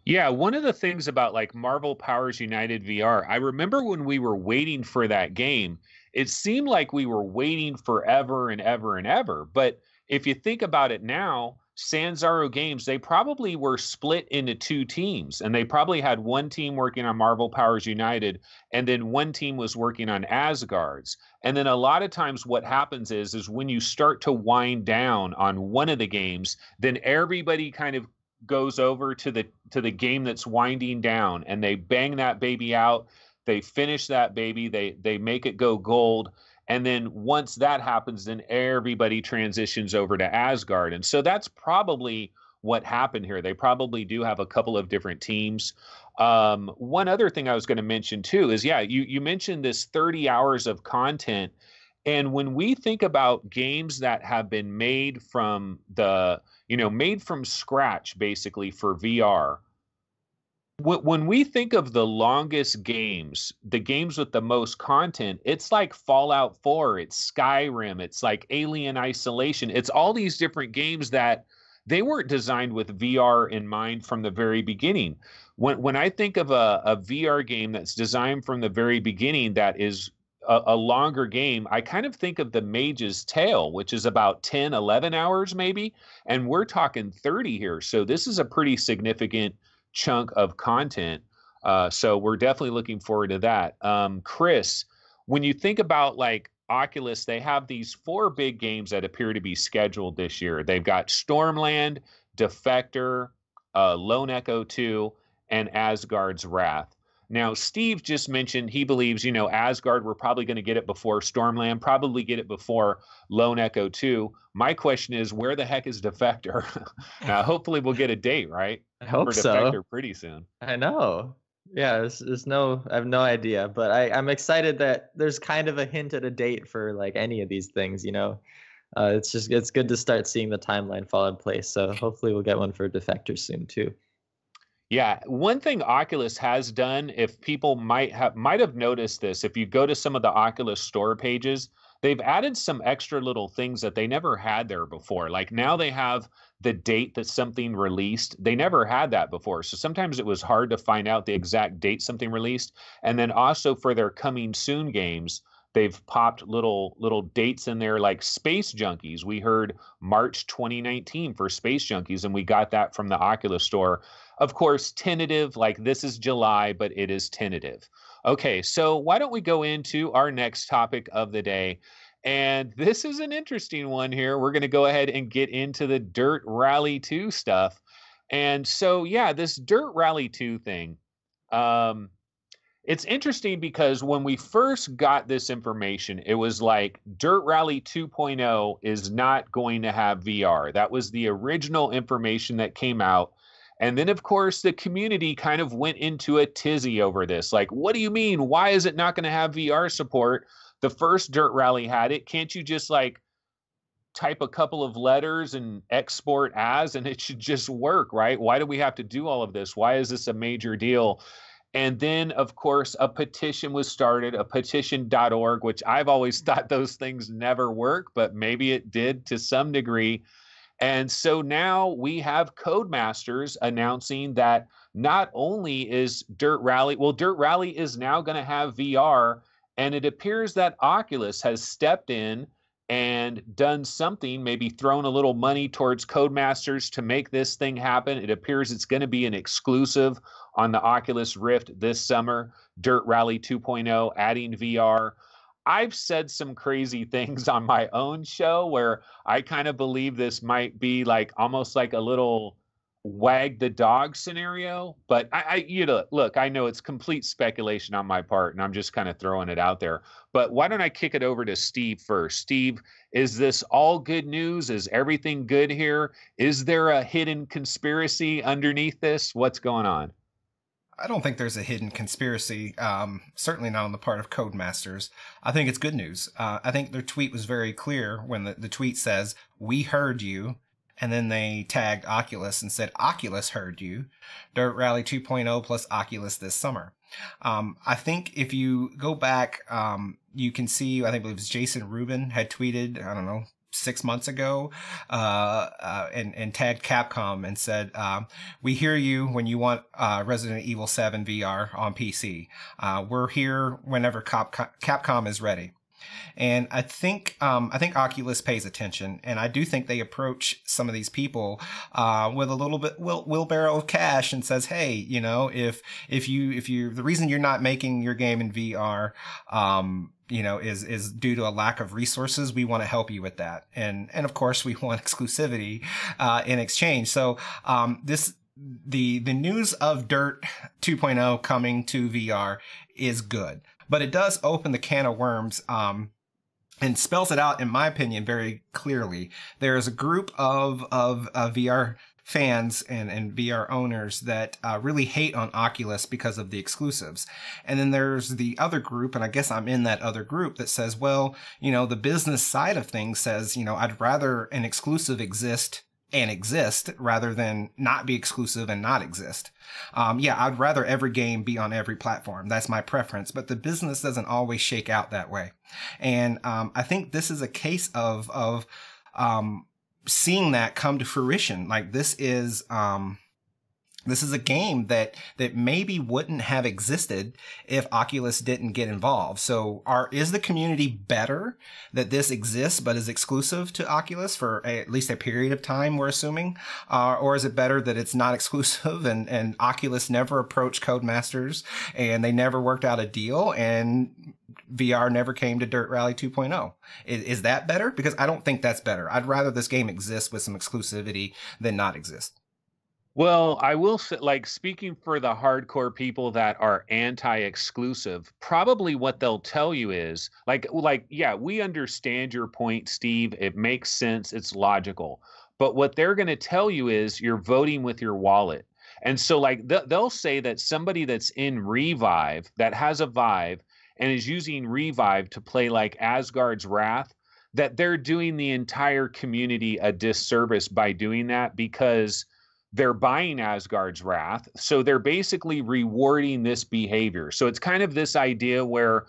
Yeah, one of the things about like Marvel Powers United VR, I remember when we were waiting for that game, it seemed like we were waiting forever and ever and ever. But if you think about it now, Sanzaru Games, they probably were split into two teams, and they probably had one team working on Marvel Powers United, and then one team was working on Asgard's. And then a lot of times what happens is when you start to wind down on one of the games, then everybody kind of goes over to the game that's winding down, and they bang that baby out. They finish that baby. They make it go gold. And then once that happens, then everybody transitions over to Asgard. And so that's probably what happened here. They probably do have a couple of different teams. One other thing I was going to mention too is, yeah, you mentioned this 30 hours of content. And when we think about games that have been made from made from scratch, basically for VR, when we think of the longest games, the games with the most content, it's like Fallout 4, it's Skyrim, it's like Alien Isolation. It's all these different games that they weren't designed with VR in mind from the very beginning. When I think of a VR game that's designed from the very beginning that is a longer game, I kind of think of the Mage's Tale, which is about 10, 11 hours maybe, and we're talking 30 here. So this is a pretty significant chunk of content. So we're definitely looking forward to that. Chris, when you think about like Oculus, they have these 4 big games that appear to be scheduled this year. They've got Stormland, Defector, Lone Echo 2, and Asgard's Wrath. Now, Steve just mentioned he believes, Asgard, we're probably going to get it before Stormland, probably get it before Lone Echo 2. My question is, where the heck is Defector? Now, hopefully we'll get a date, right? I hope for so. Defector pretty soon. I know. Yeah, I have no idea, but I'm excited that there's kind of a hint at a date for like any of these things, it's good to start seeing the timeline fall in place. So hopefully we'll get one for Defector soon too. Yeah, one thing Oculus has done, if people might have noticed this, if you go to some of the Oculus store pages, they've added some extra little things that they never had there before. Like now they have the date that something released. They never had that before. So sometimes it was hard to find out the exact date something released. And then also for their coming soon games, they've popped little dates in there like Space Junkies. We heard March 2019 for Space Junkies, and we got that from the Oculus store. Of course, tentative, like this is July, but it is tentative. Okay, so why don't we go into our next topic of the day? And this is an interesting one here. We're going to go ahead and get into the Dirt Rally 2 stuff. And so, yeah, this Dirt Rally 2 thing, it's interesting because when we first got this information, it was like Dirt Rally 2.0 is not going to have VR. That was the original information that came out. And then, of course, the community kind of went into a tizzy over this. Like, what do you mean? Why is it not going to have VR support? The first Dirt Rally had it. Can't you just like type a couple of letters and export as, and it should just work, right? Why do we have to do all of this? Why is this a major deal? And then, of course, a petition was started, a petition.org, which I've always thought those things never work, but maybe it did to some degree. And so now we have Codemasters announcing that not only is Dirt Rally is now going to have VR, and it appears that Oculus has stepped in and done something, maybe thrown a little money towards Codemasters to make this thing happen. It appears it's going to be an exclusive on the Oculus Rift this summer, Dirt Rally 2.0, adding VR. I've said some crazy things on my own show where I kind of believe this might be like almost like a little wag the dog scenario, but look, I know it's complete speculation on my part and I'm just kind of throwing it out there. But why don't I kick it over to Steve first? Steve, is this all good news? Is everything good here? Is there a hidden conspiracy underneath this? What's going on? I don't think there's a hidden conspiracy, certainly not on the part of Codemasters. I think it's good news. I think their tweet was very clear when the tweet says, "We heard you," and then they tagged Oculus and said, "Oculus heard you. Dirt Rally 2.0 plus Oculus this summer." I think if you go back, you can see, I think it was Jason Rubin had tweeted, I don't know, 6 months ago, and tagged Capcom and said, "We hear you when you want Resident Evil 7 VR on PC. We're here whenever Capcom is ready." And I think Oculus pays attention, and I do think they approach some of these people with a little bit wheelbarrow of cash and says, "Hey, you know, if you the reason you're not making your game in VR, is due to a lack of resources, we want to help you with that, and of course we want exclusivity in exchange." So the news of Dirt 2.0 coming to VR is good. But it does open the can of worms, and spells it out, in my opinion, very clearly. There is a group of VR fans and VR owners that really hate on Oculus because of the exclusives. And then there's the other group, and I guess I'm in that other group, that says, well, the business side of things says, I'd rather an exclusive exist rather than not be exclusive and not exist. I'd rather every game be on every platform. That's my preference, but the business doesn't always shake out that way. And I think this is a case of seeing that come to fruition. Like this is a game that maybe wouldn't have existed if Oculus didn't get involved. So is the community better that this exists but is exclusive to Oculus for at least a period of time, we're assuming? Or is it better that it's not exclusive and Oculus never approached Codemasters and they never worked out a deal and VR never came to Dirt Rally 2.0? Is that better? Because I don't think that's better. I'd rather this game exist with some exclusivity than not exist. Well, I will say, like, speaking for the hardcore people that are anti-exclusive, probably what they'll tell you is yeah, we understand your point, Steve. It makes sense. It's logical. But what they're going to tell you is you're voting with your wallet. And so like they'll say that somebody that's in Revive, that has a Vive and is using Revive to play like Asgard's Wrath, that they're doing the entire community a disservice by doing that because they're buying Asgard's Wrath. So they're basically rewarding this behavior. So it's kind of this idea where,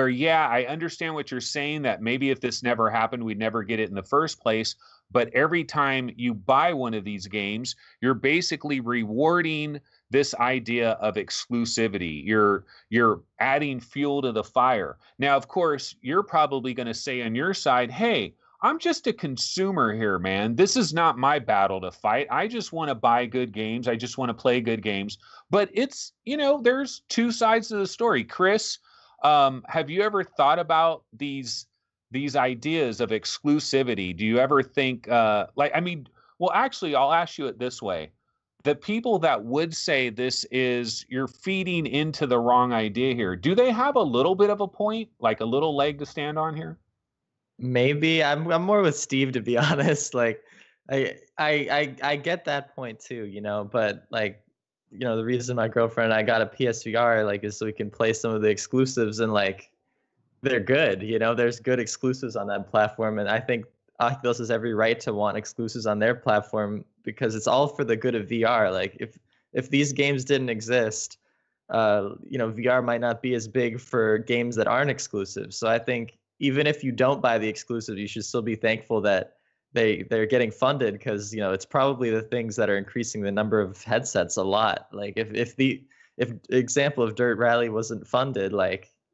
yeah, I understand what you're saying, that maybe if this never happened, we'd never get it in the first place. But every time you buy one of these games, you're basically rewarding this idea of exclusivity. You're adding fuel to the fire. Now, of course, you're probably going to say on your side, hey, I'm just a consumer here, man. This is not my battle to fight. I just want to buy good games. I just want to play good games. But it's, there's two sides to the story. Chris, have you ever thought about these ideas of exclusivity? Do you ever think, well, actually, I'll ask you it this way. The people that would say you're feeding into the wrong idea here, do they have a little bit of a point, like a little leg to stand on here? Maybe I'm more with Steve, to be honest. Like, I get that point too, but like, the reason my girlfriend and I got a PSVR is so we can play some of the exclusives, and like, they're good. There's good exclusives on that platform, and I think Oculus has every right to want exclusives on their platform because it's all for the good of VR. Like, if these games didn't exist, VR might not be as big for games that aren't exclusive. So I think even if you don't buy the exclusive, you should still be thankful that they're getting funded, because it's probably the things that are increasing the number of headsets a lot. Like, if example of Dirt Rally wasn't funded,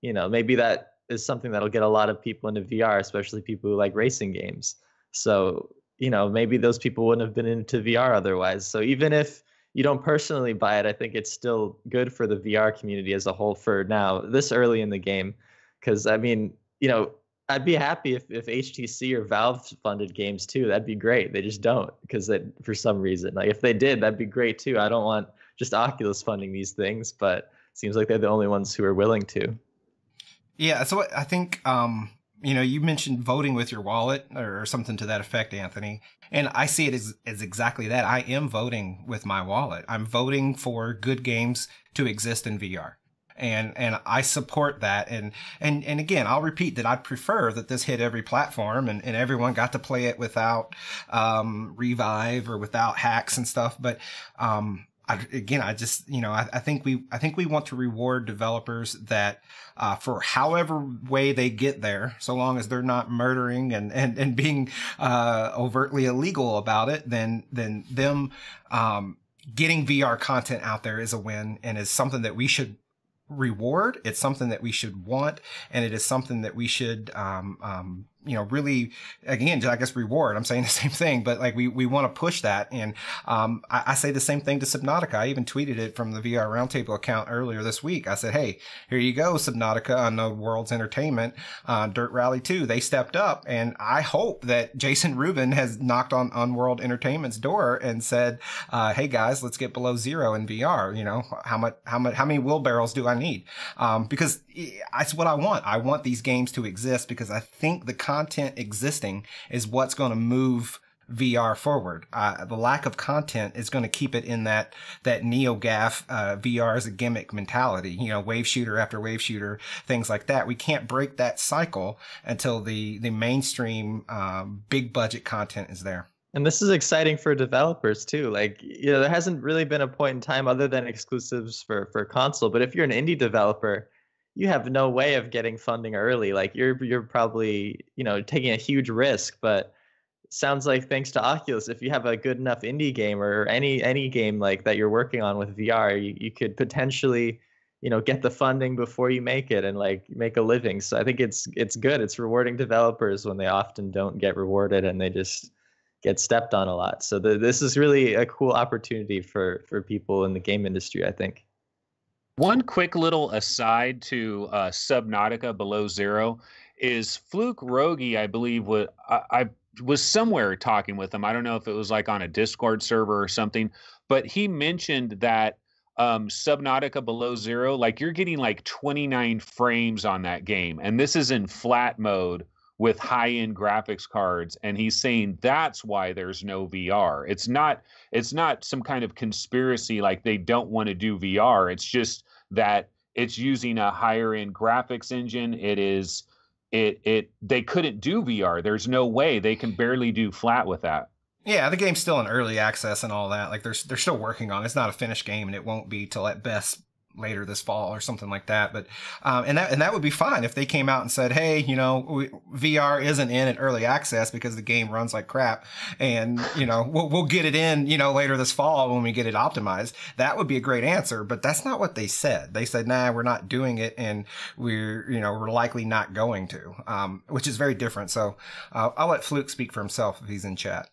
maybe that is something that'll get a lot of people into VR, especially people who like racing games. So maybe those people wouldn't have been into VR otherwise. So even if you don't personally buy it, I think it's still good for the VR community as a whole for now, this early in the game. Because I'd be happy if HTC or Valve funded games too. That'd be great. They just don't, because for some reason, like, if they did, that'd be great too. I don't want just Oculus funding these things, but it seems like they're the only ones who are willing to. Yeah, so I think you mentioned voting with your wallet or something to that effect, Anthony. And I see it as exactly that. I am voting with my wallet. I'm voting for good games to exist in VR. And I support that. And again, I'll repeat that I'd prefer that this hit every platform and everyone got to play it without revive or without hacks and stuff. But I think we want to reward developers that for however way they get there, so long as they're not murdering and being overtly illegal about it, then them getting VR content out there is a win and is something that we should reward. It's something that we should want, and it is something that we should really, again, I guess reward. I'm saying the same thing, but like we want to push that. And I say the same thing to Subnautica. I even tweeted it from the VR Roundtable account earlier this week. I said, hey, here you go, Subnautica, Unknown Worlds Entertainment, Dirt Rally 2. They stepped up, and I hope that Jason Rubin has knocked on Unworld Entertainment's door and said, hey guys, let's get below zero in VR. How many wheelbarrows do I need? Because that's what I want. I want these games to exist because I think the content existing is what's going to move VR forward. The lack of content is going to keep it in that NeoGAF VR as a gimmick mentality. Wave shooter after wave shooter, things like that. We can't break that cycle until the mainstream big budget content is there. And this is exciting for developers too. Like, there hasn't really been a point in time other than exclusives for console. But if you're an indie developer, you have no way of getting funding early. Like, you're probably, taking a huge risk. But it sounds like thanks to Oculus, if you have a good enough indie game or any game like that you're working on with VR, you could potentially, get the funding before you make it and like make a living. So I think it's good. It's rewarding developers when they often don't get rewarded and they just get stepped on a lot. So this is really a cool opportunity for people in the game industry, I think. One quick little aside to Subnautica Below Zero is Fluke Rogi, I believe, I was somewhere talking with him. I don't know if it was like on a Discord server or something, but he mentioned that Subnautica Below Zero, like, you're getting like 29 frames on that game. And this is in flat mode with high-end graphics cards, and he's saying that's why there's no VR. It's not some kind of conspiracy like they don't want to do VR. It's just that it's using a higher-end graphics engine. They couldn't do VR. There's no way. They can barely do flat with that. Yeah, the game's still in early access and all that. Like, they're still working on it. It's not a finished game, and it won't be till at best later this fall or something like that. But and that would be fine if they came out and said, hey, VR isn't in at early access because the game runs like crap, and we'll get it in later this fall when we get it optimized. That would be a great answer. But that's not what they said. They said, nah, we're not doing it, and we're likely not going to, which is very different. So I'll let Fluke speak for himself if he's in chat.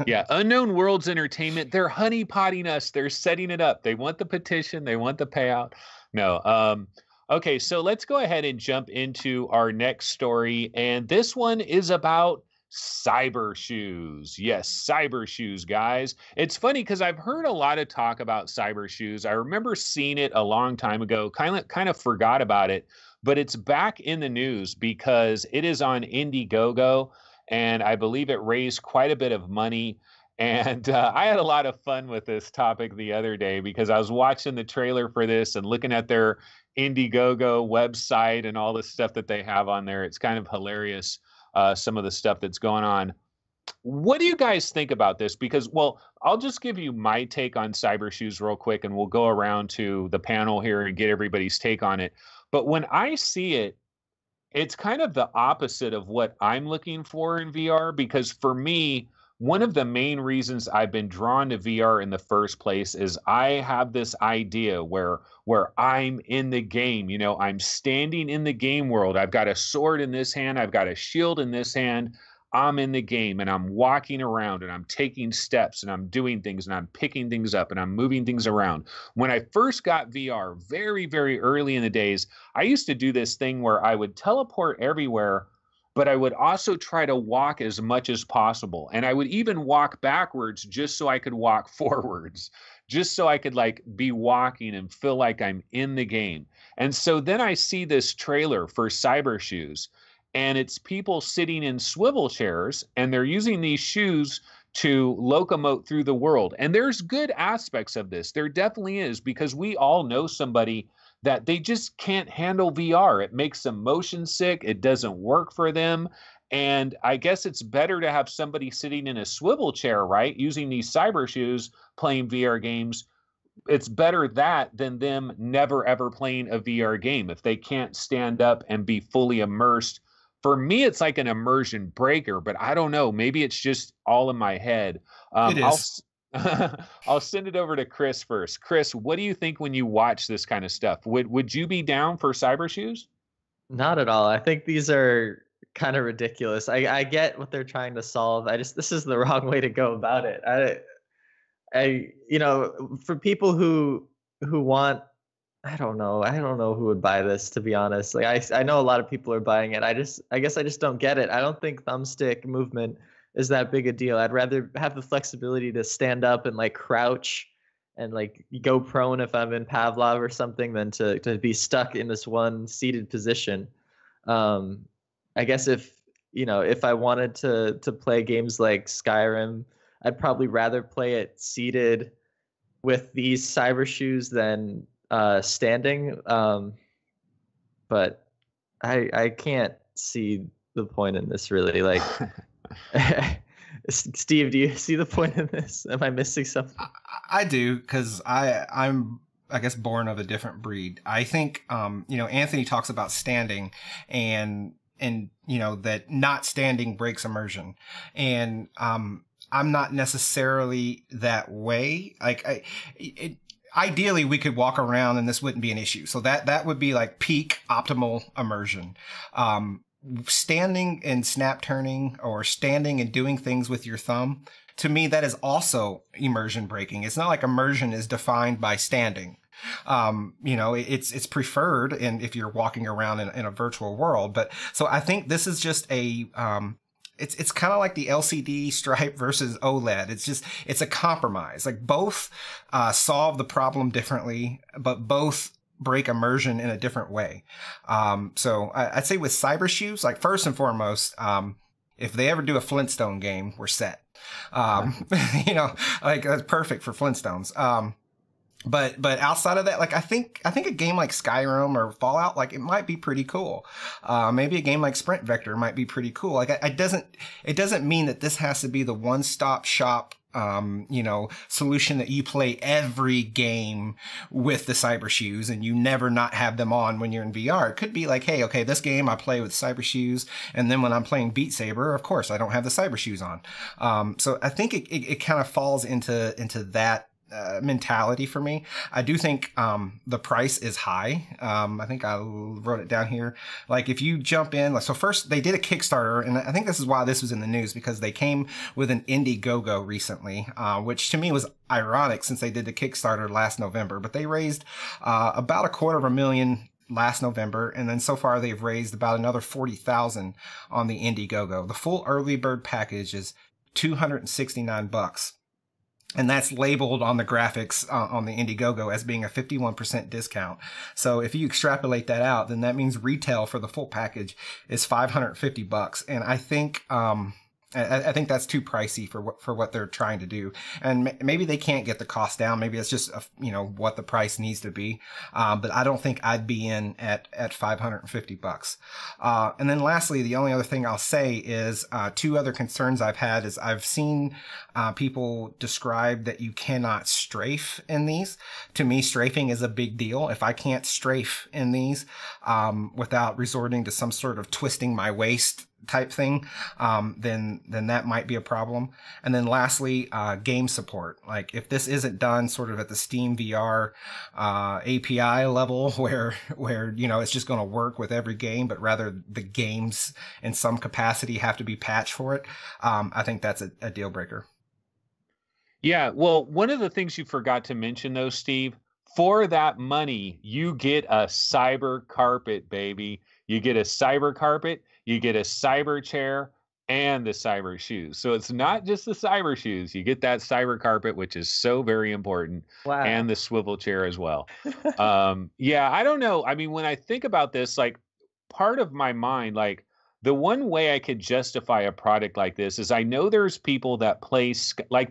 Yeah, Unknown Worlds Entertainment, they're honeypotting us. They're setting it up. They want the petition. They want the payout. No. Okay, so let's go ahead and jump into our next story. And this one is about Cybershoes. Yes, Cybershoes, guys. It's funny because I've heard a lot of talk about Cybershoes. I remember seeing it a long time ago, kind of forgot about it, but it's back in the news because it is on Indiegogo. And I believe it raised quite a bit of money. And I had a lot of fun with this topic the other day because I was watching the trailer for this and looking at their Indiegogo website and all the stuff that they have on there. It's kind of hilarious, some of the stuff that's going on. What do you guys think about this? Because, well, I'll just give you my take on Cybershoes real quick, and we'll go around to the panel here and get everybody's take on it. But when I see it, it's kind of the opposite of what I'm looking for in VR, because for me, one of the main reasons I've been drawn to VR in the first place is I have this idea where I'm in the game. I'm standing in the game world. I've got a sword in this hand. I've got a shield in this hand. I'm in the game and I'm walking around and I'm taking steps and I'm doing things and I'm picking things up and I'm moving things around. When I first got VR, very, very early in the days, I used to do this thing where I would teleport everywhere, but I would also try to walk as much as possible. And I would even walk backwards just so I could walk forwards, just so I could be walking and feel like I'm in the game. And so then I see this trailer for Cybershoes. And it's people sitting in swivel chairs, and they're using these shoes to locomote through the world. And there's good aspects of this. There definitely is, because we all know somebody that they just can't handle VR. It makes them motion sick. It doesn't work for them. And I guess it's better to have somebody sitting in a swivel chair, right, using these Cybershoes, playing VR games. It's better that than them never, ever playing a VR game if they can't stand up and be fully immersed. For me, it's like an immersion breaker, but I don't know. Maybe it's just all in my head. It is. I'll send it over to Chris first. Chris, what do you think when you watch this kind of stuff? Would you be down for Cybershoes? Not at all. I think these are kind of ridiculous. I get what they're trying to solve. This is the wrong way to go about it. For people who want, I don't know who would buy this, to be honest. I know a lot of people are buying it. I guess I just don't get it. I don't think thumbstick movement is that big a deal. I'd rather have the flexibility to stand up and crouch and go prone if I'm in Pavlov or something than to be stuck in this one seated position. I guess if I wanted to play games like Skyrim, I'd probably rather play it seated with these Cybershoes than standing, but I can't see the point in this, really. Steve, do you see the point in this? Am I missing something? I do, because I'm I guess born of a different breed. I think Anthony talks about standing and that not standing breaks immersion, and I'm not necessarily that way. Ideally, we could walk around and this wouldn't be an issue. So that would be peak optimal immersion. Standing and snap turning, or standing and doing things with your thumb, to me, that is also immersion breaking. It's not like immersion is defined by standing. It's preferred, and if you're walking around in a virtual world. But so I think this is just it's kind of like the LCD stripe versus OLED. It's a compromise. Both solve the problem differently, but both break immersion in a different way. So I'd say with Cybershoes, first and foremost, if they ever do a Flintstone game, we're set. That's perfect for Flintstones. But outside of that, like I think a game like Skyrim or Fallout, like it might be pretty cool. Maybe a game like Sprint Vector might be pretty cool. Like it doesn't mean that this has to be the one-stop shop solution that you play every game with the Cybershoes and you never not have them on when you're in VR. It could be like, hey, okay, this game I play with Cybershoes, and then when I'm playing Beat Saber, of course, I don't have the Cybershoes on. So I think it kind of falls into that mentality for me. I do think the price is high. I think I wrote it down here. Like if you jump in, so first they did a Kickstarter, and I think this is why this was in the news, because they came with an Indiegogo recently, which to me was ironic since they did the Kickstarter last November. But they raised about $250,000 last November, and then so far they've raised about another $40,000 on the Indiegogo. The full early bird package is $269. And that's labeled on the graphics on the Indiegogo as being a 51% discount. So if you extrapolate that out, then that means retail for the full package is $550. And I think that's too pricey for what they're trying to do. And maybe they can't get the cost down. Maybe it's just, what the price needs to be. But I don't think I'd be in at $550. And then lastly, the only other thing I'll say is, two other concerns I've had is I've seen, people describe that you cannot strafe in these. To me, strafing is a big deal. If I can't strafe in these, without resorting to some sort of twisting my waist type thing, then that might be a problem. And then lastly, game support. Like if this isn't done sort of at the Steam VR API level where it's just going to work with every game, but rather the games in some capacity have to be patched for it, I think that's a deal breaker. Yeah, well, one of the things you forgot to mention though, Steve, for that money, you get a cyber carpet, baby. You get a cyber carpet, you get a cyber chair, and the cyber shoes. So it's not just the cyber shoes. You get that cyber carpet, which is so very important, Wow. and the swivel chair as well. Yeah, I don't know. I mean, when I think about this, like part of my mind, like the one way I could justify a product like this is I know there's people that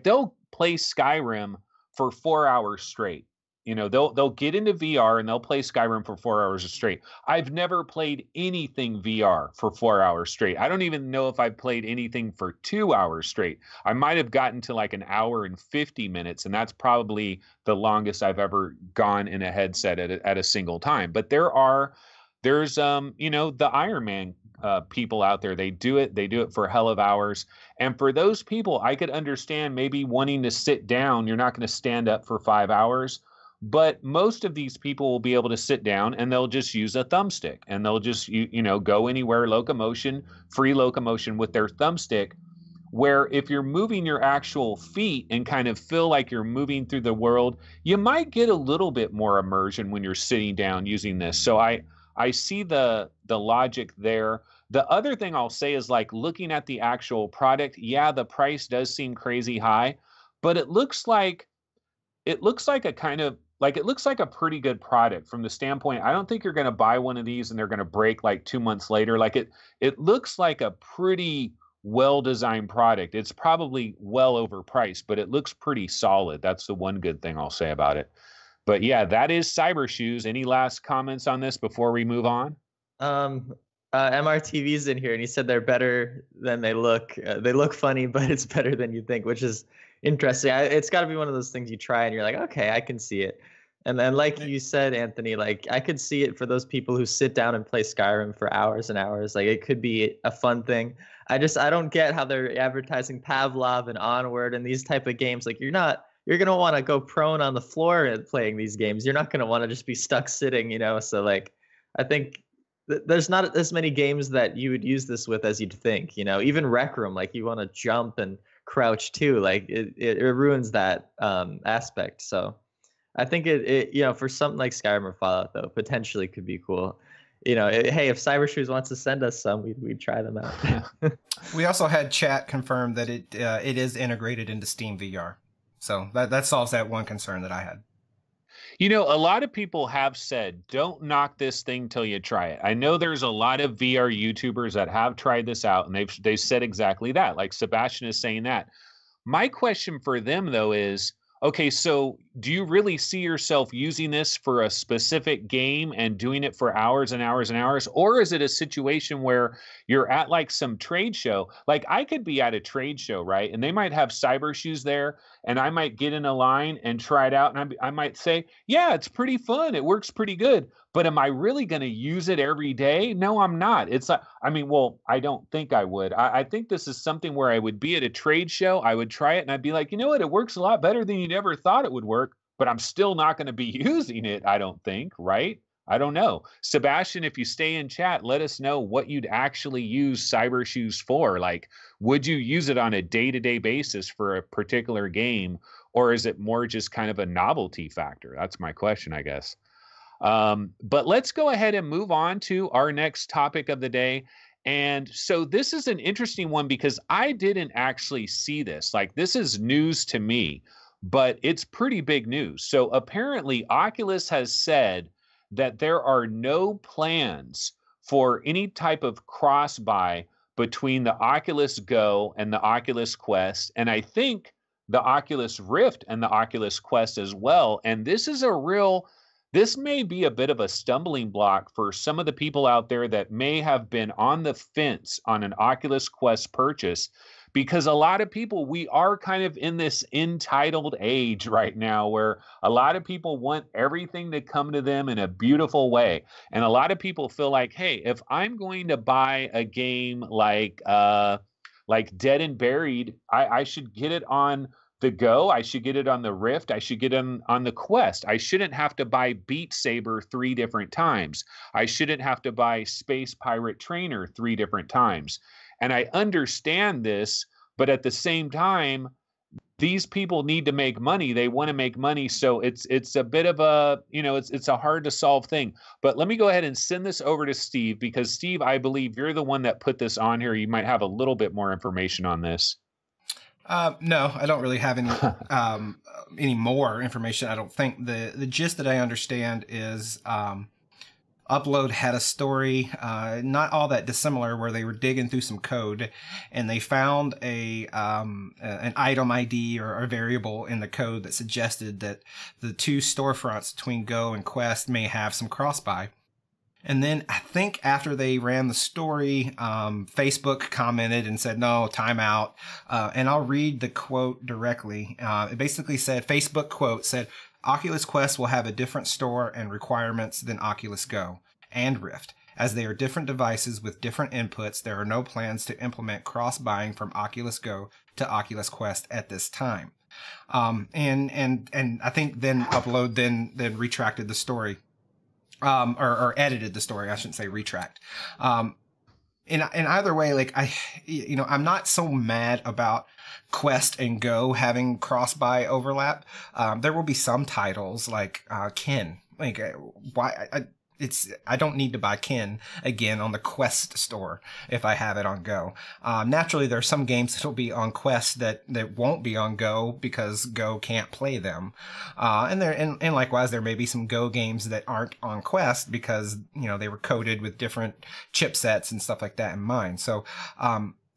they'll play Skyrim for 4 hours straight. They'll get into VR and they'll play Skyrim for 4 hours straight. I've never played anything VR for 4 hours straight. I don't even know if I've played anything for 2 hours straight. I might have gotten to like an hour and 50 minutes, and that's probably the longest I've ever gone in a headset at a single time. But there's the Iron Man people out there. They do it for a hell of hours. And for those people, I could understand maybe wanting to sit down. You're not going to stand up for 5 hours. But most of these people will be able to sit down and they'll just use a thumbstick, and they'll just, go anywhere, free locomotion with their thumbstick, where if you're moving your actual feet and kind of feel like you're moving through the world, you might get a little bit more immersion when you're sitting down using this. So I see the logic there. The other thing I'll say is like looking at the actual product. Yeah, the price does seem crazy high, but it looks like a pretty good product from the standpoint. I don't think you're going to buy one of these and they're going to break like 2 months later. Like it looks like a pretty well-designed product. It's probably well overpriced, but it looks pretty solid. That's the one good thing I'll say about it. But yeah, that is Cybershoes. Any last comments on this before we move on? MRTV's in here, and he said they're better than they look. They look funny, but it's better than you think, which is interesting. It's got to be one of those things you try and you're like, okay, I can see it. And then, like you said, Anthony, like I could see it for those people who sit down and play Skyrim for hours and hours. Like it could be a fun thing. I don't get how they're advertising Pavlov and Onward and these type of games. Like you're going to want to go prone on the floor and playing these games. You're not going to want to just be stuck sitting, So like, I think there's not as many games that you would use this with as you'd think, even Rec Room, like you want to jump and crouch too. Like it ruins that aspect. So I think it for something like Skyrim or Fallout though, potentially could be cool. Hey, if Cybershoes wants to send us some, we'd try them out. We also had chat confirm that it is integrated into Steam VR. So that solves that one concern that I had. A lot of people have said, don't knock this thing till you try it. I know there's a lot of VR YouTubers that have tried this out, and they've said exactly that. Like Sebastian is saying that. My question for them, though, is, okay, so do you really see yourself using this for a specific game and doing it for hours and hours and hours? Or is it a situation where you're at like some trade show? Like I could be at a trade show, right? And they might have Cybershoes there, and I might get in a line and try it out. And I might say, yeah, it's pretty fun. It works pretty good. But am I really going to use it every day? No, I'm not. It's not, I mean, well, I don't think I would. I think this is something where I would be at a trade show, I would try it, and I'd be like, you know what? It works a lot better than you'd ever thought it would work, but I'm still not going to be using it, I don't think, right? I don't know. Sebastian, if you stay in chat, let us know what you'd actually use Cybershoes for. Like, would you use it on a day-to-day basis for a particular game, or is it more just kind of a novelty factor? That's my question, I guess. But let's go ahead and move on to our next topic of the day. And so this is an interesting one because I didn't actually see this. Like, this is news to me, but it's pretty big news. So apparently Oculus has said that there are no plans for any type of cross-buy between the Oculus Go and the Oculus Quest, and I think the Oculus Rift and the Oculus Quest as well. And this may be a bit of a stumbling block for some of the people out there that may have been on the fence on an Oculus Quest purchase, because a lot of people, we are kind of in this entitled age right now where a lot of people want everything to come to them in a beautiful way. And a lot of people feel like, hey, if I'm going to buy a game like Dead and Buried, I should get it on the Go, I should get it on the Rift, I should get it on the Quest. I shouldn't have to buy Beat Saber 3 different times. I shouldn't have to buy Space Pirate Trainer 3 different times. And I understand this, but at the same time, these people need to make money. They want to make money. So it's a bit of a, it's a hard to solve thing. But let me go ahead and send this over to Steve, because Steve, I believe you're the one that put this on here. You might have a little bit more information on this. No, I don't really have any more information. I don't think. The gist that I understand is Upload had a story, not all that dissimilar, where they were digging through some code and they found an item ID or a variable in the code that suggested that the two storefronts between Go and Quest may have some cross-buy. And then I think after they ran the story, Facebook commented and said, no, time out. And I'll read the quote directly. It basically said, Facebook quote said, Oculus Quest will have a different store and requirements than Oculus Go and Rift. As they are different devices with different inputs, there are no plans to implement cross-buying from Oculus Go to Oculus Quest at this time. And I think then Upload then retracted the story. Or edited the story, I shouldn't say retract. In either way, like I'm not so mad about Quest and Go having cross-buy overlap. There will be some titles like Kin. Like I don't need to buy Kin again on the Quest store if I have it on Go. Naturally, there are some games that'll be on Quest that won't be on Go because Go can't play them. And likewise, there may be some Go games that aren't on Quest because, they were coded with different chipsets and stuff like that in mind. So,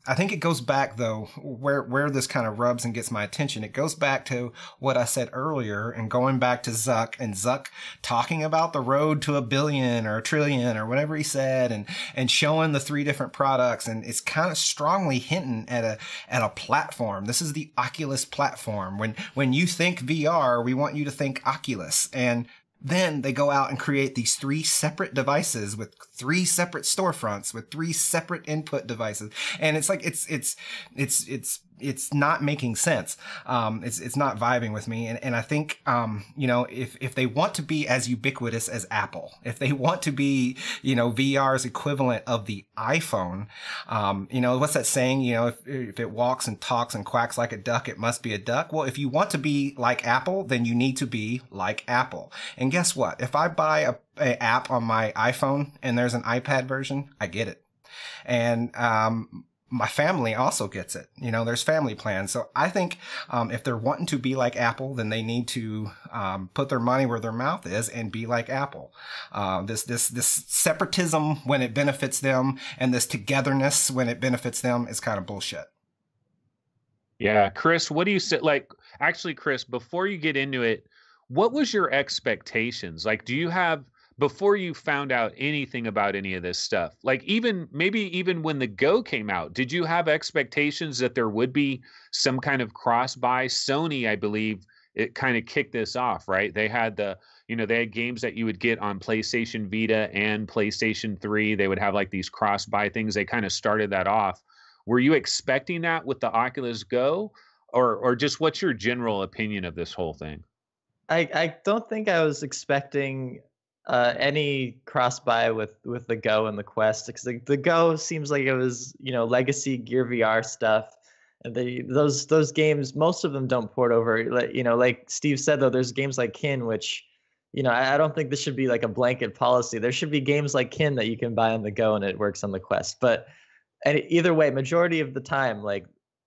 I think it goes back, though, where this kind of rubs and gets my attention. It goes back to what I said earlier and going back to Zuck talking about the road to 1 billion or 1 trillion or whatever he said and showing the 3 different products. And it's kind of strongly hinting at a platform. This is the Oculus platform. When you think VR, we want you to think Oculus. And then they go out and create these 3 separate devices with 3 separate storefronts with 3 separate input devices. And it's like, it's not making sense. It's not vibing with me. And I think, if they want to be as ubiquitous as Apple, if they want to be, VR's equivalent of the iPhone, what's that saying? If it walks and talks and quacks like a duck, it must be a duck. Well, if you want to be like Apple, then you need to be like Apple. And guess what? If I buy a app on my iPhone and there's an iPad version, I get it. And, my family also gets it. There's family plans. So I think if they're wanting to be like Apple, then they need to put their money where their mouth is and be like Apple. This separatism when it benefits them and this togetherness when it benefits them is kind of bullshit. Yeah, Chris, what do you say? Like, actually, Chris, before you get into it, what was your expectations? Like, do you have, before you found out anything about any of this stuff, like maybe even when the Go came out, did you have expectations that there would be some kind of cross buy? Sony, I believe, it kind of kicked this off, right? They had they had games that you would get on PlayStation Vita and PlayStation 3. They would have like these cross buy things. They kind of started that off. Were you expecting that with the Oculus Go, or just what's your general opinion of this whole thing? I don't think I was expecting any cross buy with the Go and the Quest, because the Go seems like it was legacy Gear VR stuff, and those games, most of them don't port over. Like Steve said, though, there's games like Kin, which I don't think this should be like a blanket policy. There should be games like Kin that you can buy on the Go and it works on the Quest. But either way, majority of the time, like,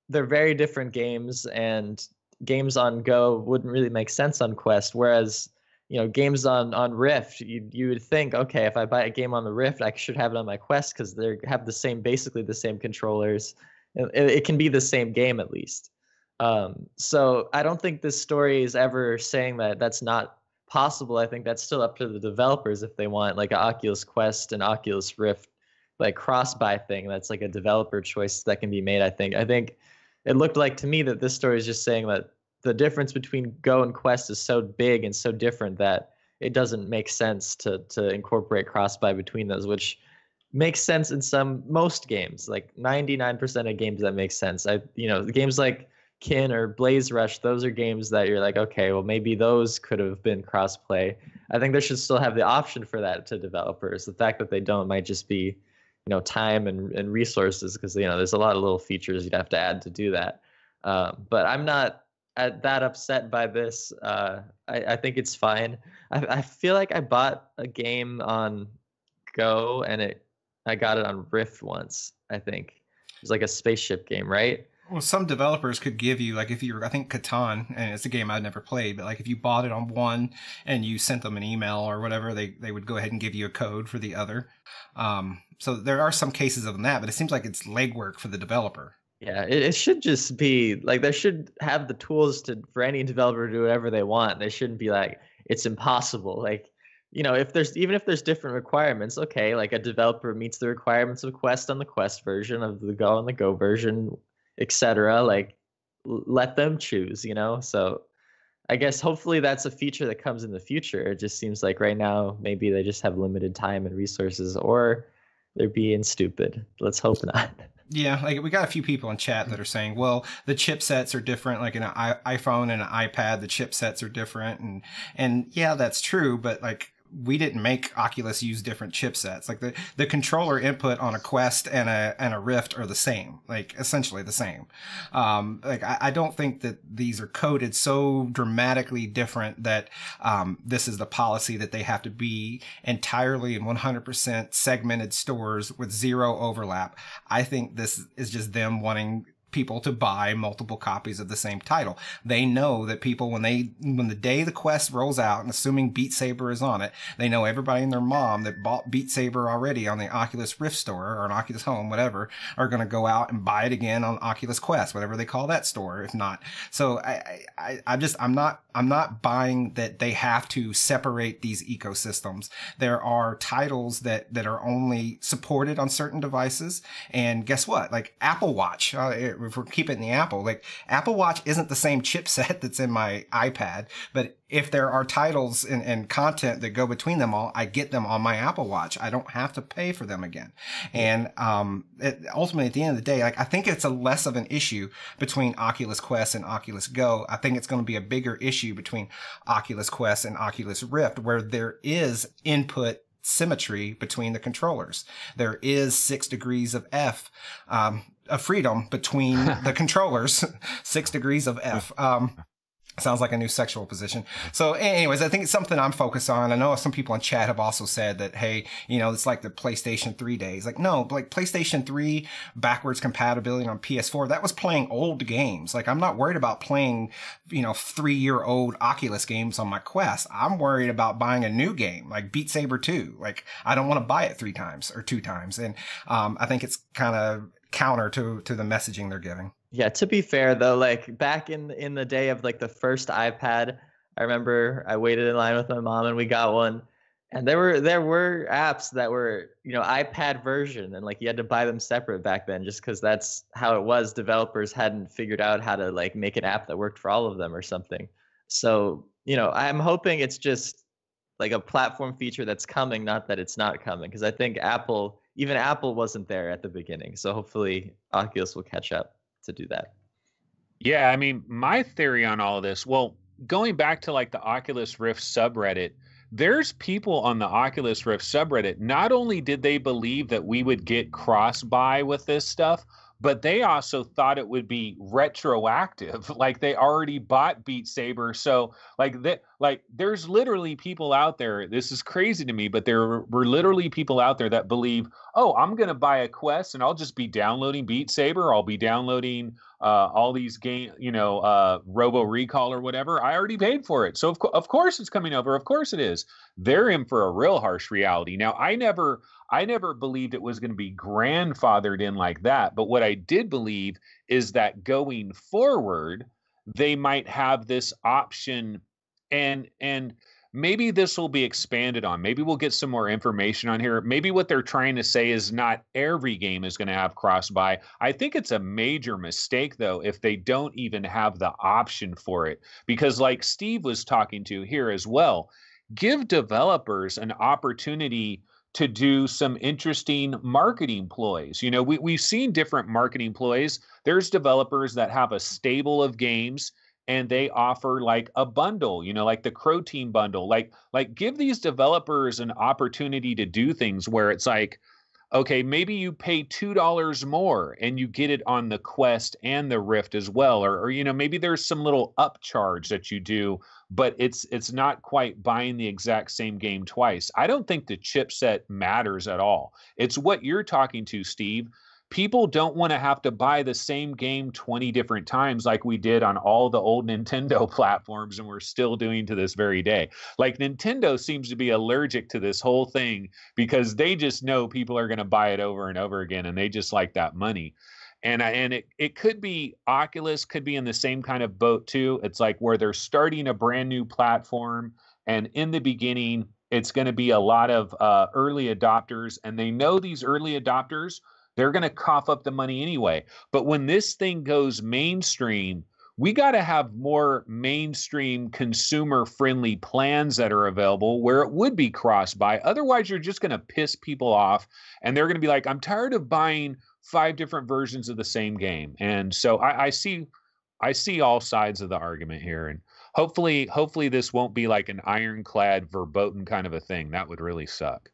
they're very different games, and games on Go wouldn't really make sense on Quest. Whereas, games on Rift, you would think, okay, if I buy a game on the Rift, I should have it on my Quest because they have basically the same controllers. It can be the same game at least. So I don't think this story is ever saying that that's not possible. I think that's still up to the developers if they want like an Oculus Quest and Oculus Rift like cross-buy thing. That's like a developer choice that can be made. I think it looked like to me that this story is just saying that the difference between Go and Quest is so big and so different that it doesn't make sense to incorporate cross-buy between those, which makes sense in most games. Like 99% of games that make sense. Games like Kin or Blaze Rush, those are games that you're like, okay, well, maybe those could have been cross-play. I think they should still have the option for that to developers. The fact that they don't might just be time and resources, because there's a lot of little features you'd have to add to do that. But I'm not that upset by this. I think it's fine. I feel like I bought a game on Go and I got it on Rift once. I think it was like a spaceship game, right? Well, some developers could give you, like, if you were, I think Catan, and it's a game I'd never played, but like if you bought it on one and you sent them an email or whatever, they would go ahead and give you a code for the other. So there are some cases of that, but it seems like it's legwork for the developer. Yeah, it should just be like, they should have the tools for any developer to do whatever they want. They shouldn't be like, it's impossible. Like, if there's different requirements, okay, like a developer meets the requirements of Quest on the Quest version, of the Go on the Go version, etc. Like, let them choose, So I guess hopefully that's a feature that comes in the future. It just seems like right now maybe they just have limited time and resources, or they're being stupid. Let's hope not. Yeah, like we got a few people in chat that are saying, well, the chipsets are different. Like in an iPhone and an iPad, the chipsets are different, and yeah, that's true. But like, we didn't make Oculus use different chipsets. Like the controller input on a Quest and a Rift are the same, like essentially the same. Like I don't think that these are coded so dramatically different that this is the policy that they have to be entirely and 100% segmented stores with zero overlap. I think this is just them wanting people to buy multiple copies of the same title. They know that people, when the day the Quest rolls out, and assuming Beat Saber is on it, they know everybody and their mom that bought Beat Saber already on the Oculus Rift store or an Oculus Home, whatever, are going to go out and buy it again on Oculus Quest, whatever they call that store, if not. So I'm not buying that they have to separate these ecosystems. There are titles that are only supported on certain devices. And guess what? Like Apple Watch, if we're keeping it in the Apple, like Apple Watch isn't the same chipset that's in my iPad, but if there are titles and content that go between them all, I get them on my Apple Watch. I don't have to pay for them again. And ultimately, at the end of the day, like I think it's a less of an issue between Oculus Quest and Oculus Go. I think it's going to be a bigger issue between Oculus Quest and Oculus Rift, where there is input symmetry between the controllers. There is 6 degrees of freedom between the controllers. 6 degrees of F. Sounds like a new sexual position. So anyways, I think it's something I'm focused on. I know some people in chat have also said that, hey, it's like the PlayStation 3 days. Like, no, like PlayStation 3 backwards compatibility on PS4, that was playing old games. Like, I'm not worried about playing, 3-year-old Oculus games on my Quest. I'm worried about buying a new game, like Beat Saber 2. Like, I don't want to buy it 3 times or 2 times. And I think it's kind of counter to the messaging they're giving. Yeah, to be fair though, like back in the day of like the first iPad, I remember I waited in line with my mom and we got one. And there were apps that were, iPad version, and like you had to buy them separate back then just because that's how it was. Developers hadn't figured out how to like make an app that worked for all of them or something. So, I'm hoping it's just like a platform feature that's coming, not that it's not coming. Because I think even Apple wasn't there at the beginning. So hopefully Oculus will catch up to do that. Yeah, I mean, my theory on all of this, well, going back to like the Oculus Rift subreddit, there's people on the Oculus Rift subreddit. Not only did they believe that we would get cross-buy with this stuff, but they also thought it would be retroactive. Like they already bought Beat Saber. So there's literally people out there. This is crazy to me, but there were literally people out there that believe, oh, I'm going to buy a Quest and I'll just be downloading Beat Saber. I'll be downloading all these game, Robo Recall or whatever. I already paid for it. So of course it's coming over. Of course it is. They're in for a real harsh reality. Now, I never believed it was going to be grandfathered in like that. But what I did believe is that going forward, they might have this option, and maybe this will be expanded on. Maybe we'll get some more information on here. Maybe what they're trying to say is not every game is going to have cross-buy. I think it's a major mistake, though, if they don't even have the option for it. Because like Steve was talking to here as well, give developers an opportunity to do some interesting marketing ploys. We've seen different marketing ploys. There's developers that have a stable of games and they offer like a bundle, like the Crow Team bundle. Like give these developers an opportunity to do things where it's like, okay, maybe you pay $2 more and you get it on the Quest and the Rift as well. Or maybe there's some little upcharge that you do, but it's not quite buying the exact same game twice. I don't think the chipset matters at all. It's what you're talking to, Steve. People don't want to have to buy the same game 20 different times like we did on all the old Nintendo platforms, and we're still doing to this very day. Like Nintendo seems to be allergic to this whole thing because they just know people are going to buy it over and over again, and they just like that money. And it could be Oculus could be in the same kind of boat too. It's like where they're starting a brand new platform, and in the beginning, it's going to be a lot of early adopters, and they know these early adopters, they're going to cough up the money anyway. But when this thing goes mainstream, we got to have more mainstream consumer-friendly plans that are available where it would be cross-buy. Otherwise, you're just going to piss people off, and they're going to be like, I'm tired of buying 5 different versions of the same game. And so I see all sides of the argument here. And hopefully this won't be like an ironclad verboten kind of a thing. That would really suck.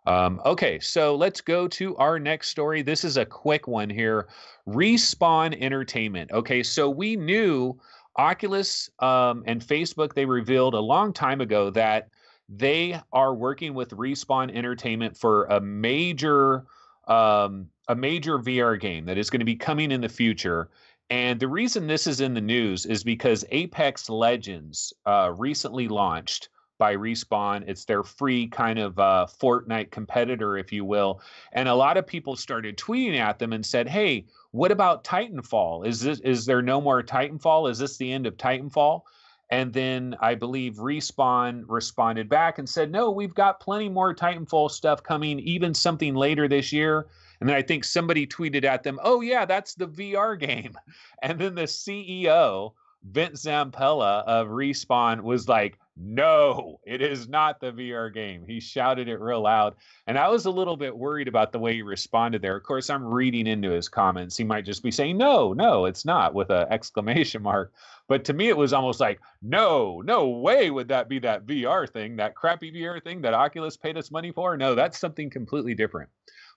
Okay, so let's go to our next story. This is a quick one here. Respawn Entertainment. Okay, so we knew Oculus and Facebook, they revealed a long time ago that they are working with Respawn Entertainment for a major VR game that is going to be coming in the future. And the reason this is in the news is because Apex Legends recently launched by Respawn. It's their free kind of Fortnite competitor, if you will. And a lot of people started tweeting at them and said, hey, what about Titanfall? Is there no more Titanfall? Is this the end of Titanfall? And then I believe Respawn responded back and said, no, we've got plenty more Titanfall stuff coming, even something later this year. And then I think somebody tweeted at them, oh, yeah, that's the VR game. And then the CEO, Vince Zampella of Respawn, was like, no, it is not the VR game. He shouted it real loud. And I was a little bit worried about the way he responded there. Of course, I'm reading into his comments. He might just be saying, no, it's not, with an exclamation mark. But to me, it was almost like, no way would that be that VR thing, that crappy VR thing that Oculus paid us money for. No, that's something completely different.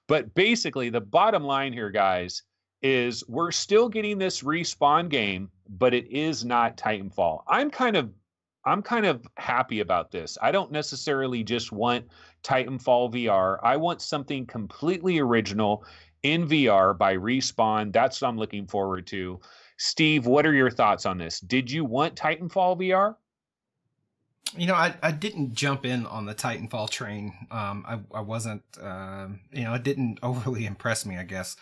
But basically, the bottom line here, guys, is we're still getting this Respawn game, but it is not Titanfall. I'm kind of happy about this. I don't necessarily just want Titanfall VR. I want something completely original in VR by Respawn. That's what I'm looking forward to. Steve, what are your thoughts on this? Did you want Titanfall VR? I didn't jump in on the Titanfall train. I wasn't, it didn't overly impress me, I guess.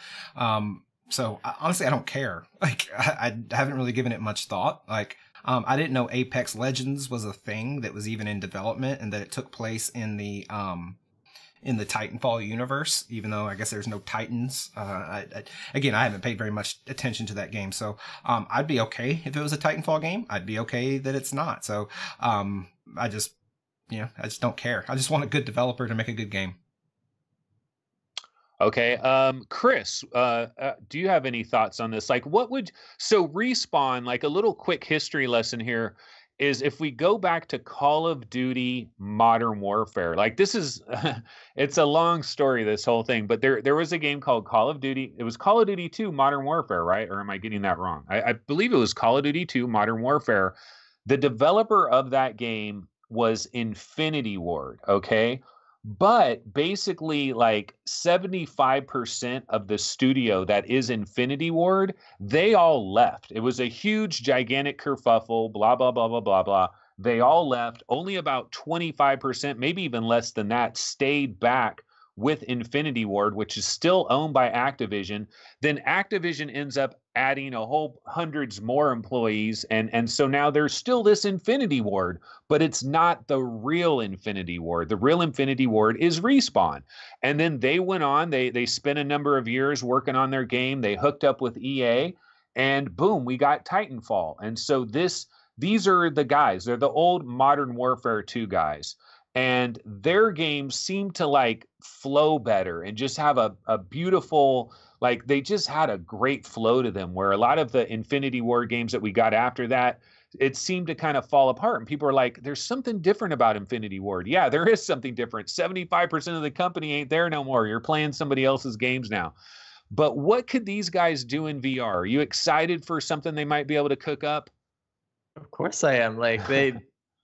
So honestly, I don't care. Like, I haven't really given it much thought. Like, I didn't know Apex Legends was a thing that was even in development and that it took place in the Titanfall universe, even though I guess there's no Titans. Again, I haven't paid very much attention to that game. So I'd be okay if it was a Titanfall game. I'd be okay that it's not. So I just don't care. I just want a good developer to make a good game. Okay. Chris, do you have any thoughts on this? Like, so Respawn, like a little quick history lesson here is if we go back to Call of Duty Modern Warfare, like this is, it's a long story, this whole thing, but there was a game called Call of Duty. It was Call of Duty 2 Modern Warfare, right? Or am I getting that wrong? I believe it was Call of Duty 2 Modern Warfare. The developer of that game was Infinity Ward, okay? But basically, like 75% of the studio that is Infinity Ward, they all left. It was a huge, gigantic kerfuffle, blah, blah, blah, blah, blah, blah. They all left. Only about 25%, maybe even less than that, stayed back with Infinity Ward, which is still owned by Activision. Then Activision ends up adding a whole hundreds more employees. And so now there's still this Infinity Ward, but it's not the real Infinity Ward. The real Infinity Ward is Respawn. And then they went on, they spent a number of years working on their game. They hooked up with EA and boom, we got Titanfall. And so these are the guys. They're the old Modern Warfare 2 guys. And their games seem to like flow better and just have a beautiful, like they just had a great flow to them, where a lot of the Infinity Ward games that we got after that, it seemed to kind of fall apart. And people are like, there's something different about Infinity Ward. Yeah, there is something different. 75% of the company ain't there no more. You're playing somebody else's games now. But what could these guys do in VR? Are you excited for something they might be able to cook up? Of course I am. Like they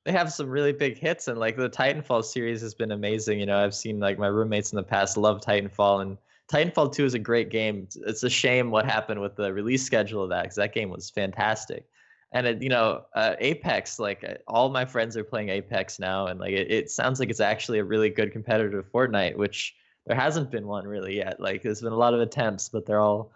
have some really big hits, and like the Titanfall series has been amazing. You know, I've seen like my roommates in the past love Titanfall, and Titanfall 2 is a great game. It's a shame what happened with the release schedule of that, because that game was fantastic. And Apex, like all my friends are playing Apex now, and like it sounds like it's actually a really good competitor to Fortnite, which there hasn't been one really yet. Like there's been a lot of attempts, but they're all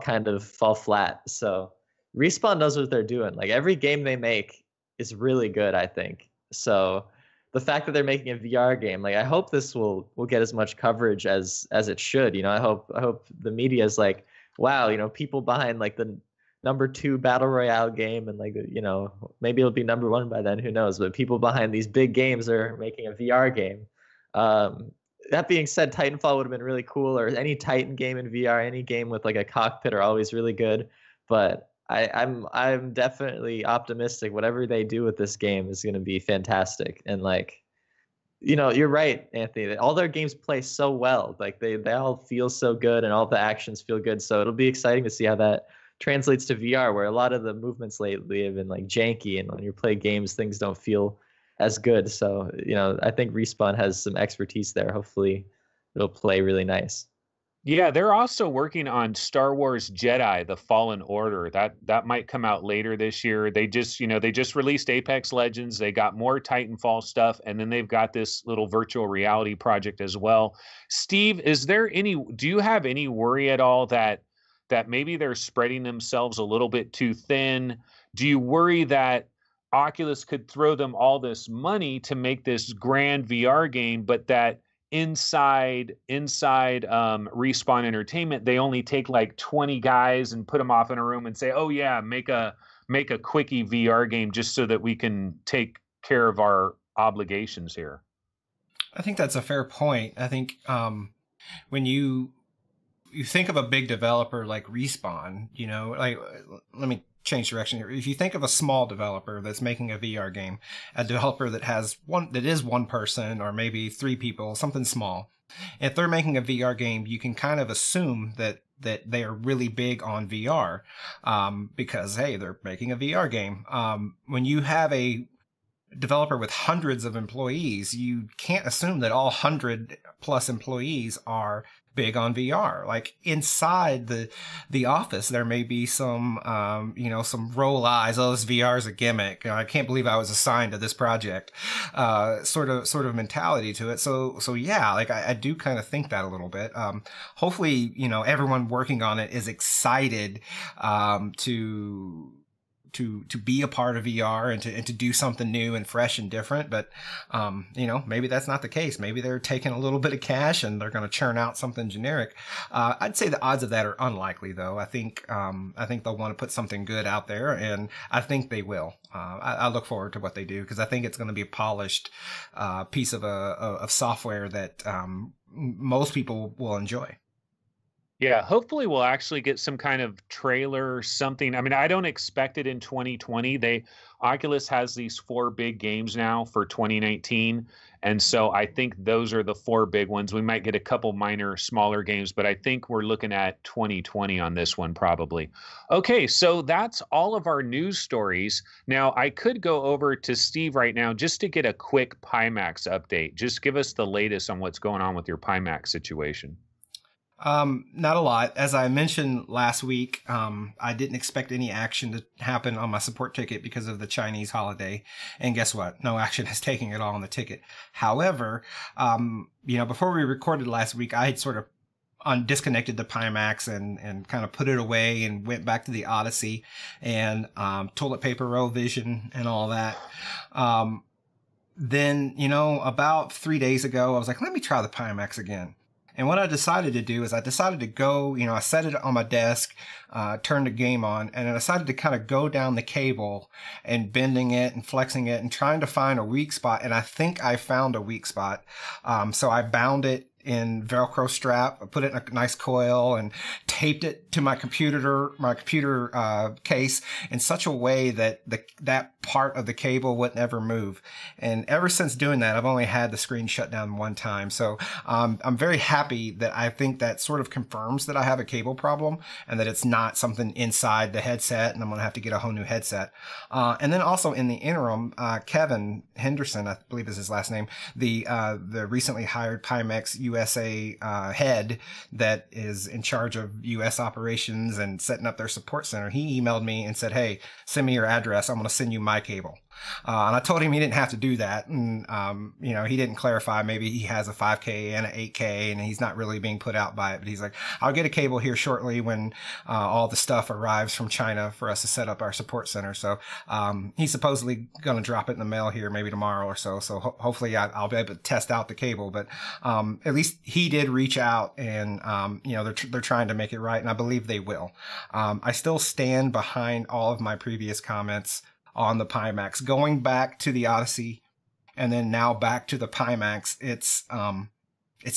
kind of fall flat. So Respawn knows what they're doing. Like every game they make is really good, I think. So the fact that they're making a VR game, like I hope this will get as much coverage as it should. You know, I hope the media is like, wow, you know, people behind like the #2 battle royale game, and like, you know, maybe it'll be #1 by then, who knows, but people behind these big games are making a VR game. That being said, Titanfall would have been really cool, or any Titan game in VR, any game with like a cockpit are always really good. But I'm definitely optimistic. Whatever they do with this game is going to be fantastic. And like, you know, you're right, Anthony. All their games play so well. Like they all feel so good, and all the actions feel good. So it'll be exciting to see how that translates to VR, where a lot of the movements lately have been like janky, and when you play games, things don't feel as good. So, you know, I think Respawn has some expertise there. Hopefully it'll play really nice. Yeah, they're also working on Star Wars Jedi: The Fallen Order. That might come out later this year. They just released Apex Legends. They got more Titanfall stuff, and then they've got this little virtual reality project as well. Steve, do you have any worry at all that maybe they're spreading themselves a little bit too thin? Do you worry that Oculus could throw them all this money to make this grand VR game, but that inside Respawn Entertainment, they only take like 20 guys and put them off in a room and say, oh yeah, make a quickie VR game just so that we can take care of our obligations here? I think that's a fair point. I think when you think of a big developer like Respawn, you know, like, let me change direction here. If you think of a small developer that's making a VR game, a developer that is one person or maybe 3 people, something small, if they're making a VR game, you can kind of assume that they are really big on VR, because hey, they're making a VR game. When you have a developer with hundreds of employees, you can't assume that all 100 plus employees are big on VR. Like inside the office, there may be some, some roll eyes. Oh, this VR is a gimmick. I can't believe I was assigned to this project. Sort of mentality to it. So yeah, like I do kind of think that a little bit. Hopefully, you know, everyone working on it is excited, to be a part of VR and to do something new and fresh and different. But, maybe that's not the case. Maybe they're taking a little bit of cash and they're going to churn out something generic. I'd say the odds of that are unlikely, though. I think they'll want to put something good out there, and I think they will. I look forward to what they do, because I think it's going to be a polished piece of software that most people will enjoy. Yeah, hopefully we'll actually get some kind of trailer or something. I mean, I don't expect it in 2020. Oculus has these 4 big games now for 2019. And so I think those are the 4 big ones. We might get a couple minor, smaller games, but I think we're looking at 2020 on this one probably. Okay, so that's all of our news stories. Now, I could go over to Steve right now just to get a quick Pimax update. Just give us the latest on what's going on with your Pimax situation. Not a lot. As I mentioned last week, I didn't expect any action to happen on my support ticket because of the Chinese holiday. And guess what? No action is taking at all on the ticket. However, before we recorded last week, I had sort of disconnected the Pimax and kind of put it away and went back to the Odyssey and toilet paper roll vision and all that. Then, about 3 days ago, I was like, let me try the Pimax again. And what I decided to do is I decided to go, I set it on my desk, turned the game on, and I decided to kind of go down the cable and bending it and flexing it and trying to find a weak spot. And I think I found a weak spot. So I bound it in Velcro strap, I put it in a nice coil and taped it to my computer case in such a way that that part of the cable would never move. And ever since doing that, I've only had the screen shut down one time. So I'm very happy that I think that sort of confirms that I have a cable problem and that it's not something inside the headset and I'm going to have to get a whole new headset. And then also in the interim, Kevin Henderson, I believe is his last name, the recently hired Pimax USA head that is in charge of US operations and setting up their support center. He emailed me and said, hey, send me your address. I'm going to send you my cable. And I told him he didn't have to do that. And, he didn't clarify. Maybe he has a 5K and an 8K and he's not really being put out by it. But he's like, I'll get a cable here shortly when all the stuff arrives from China for us to set up our support center. So he's supposedly going to drop it in the mail here maybe tomorrow or so. So hopefully I'll be able to test out the cable. But at least he did reach out and, they're trying to make it right. And I believe they will. I still stand behind all of my previous comments on the Pimax. Going back to the Odyssey and then now back to the Pimax, it's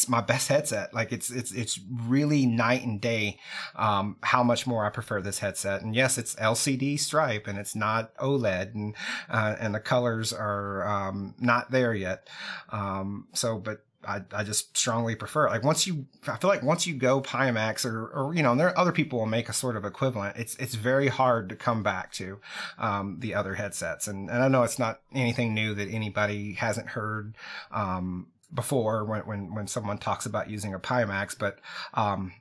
my best headset. Like it's really night and day how much more I prefer this headset. And yes, it's LCD stripe and it's not OLED and the colors are not there yet. But I just strongly prefer it. Like I feel like once you go Pimax or there are other people will make a sort of equivalent. It's very hard to come back to, the other headsets. And I know it's not anything new that anybody hasn't heard, before when someone talks about using a Pimax, but, I'm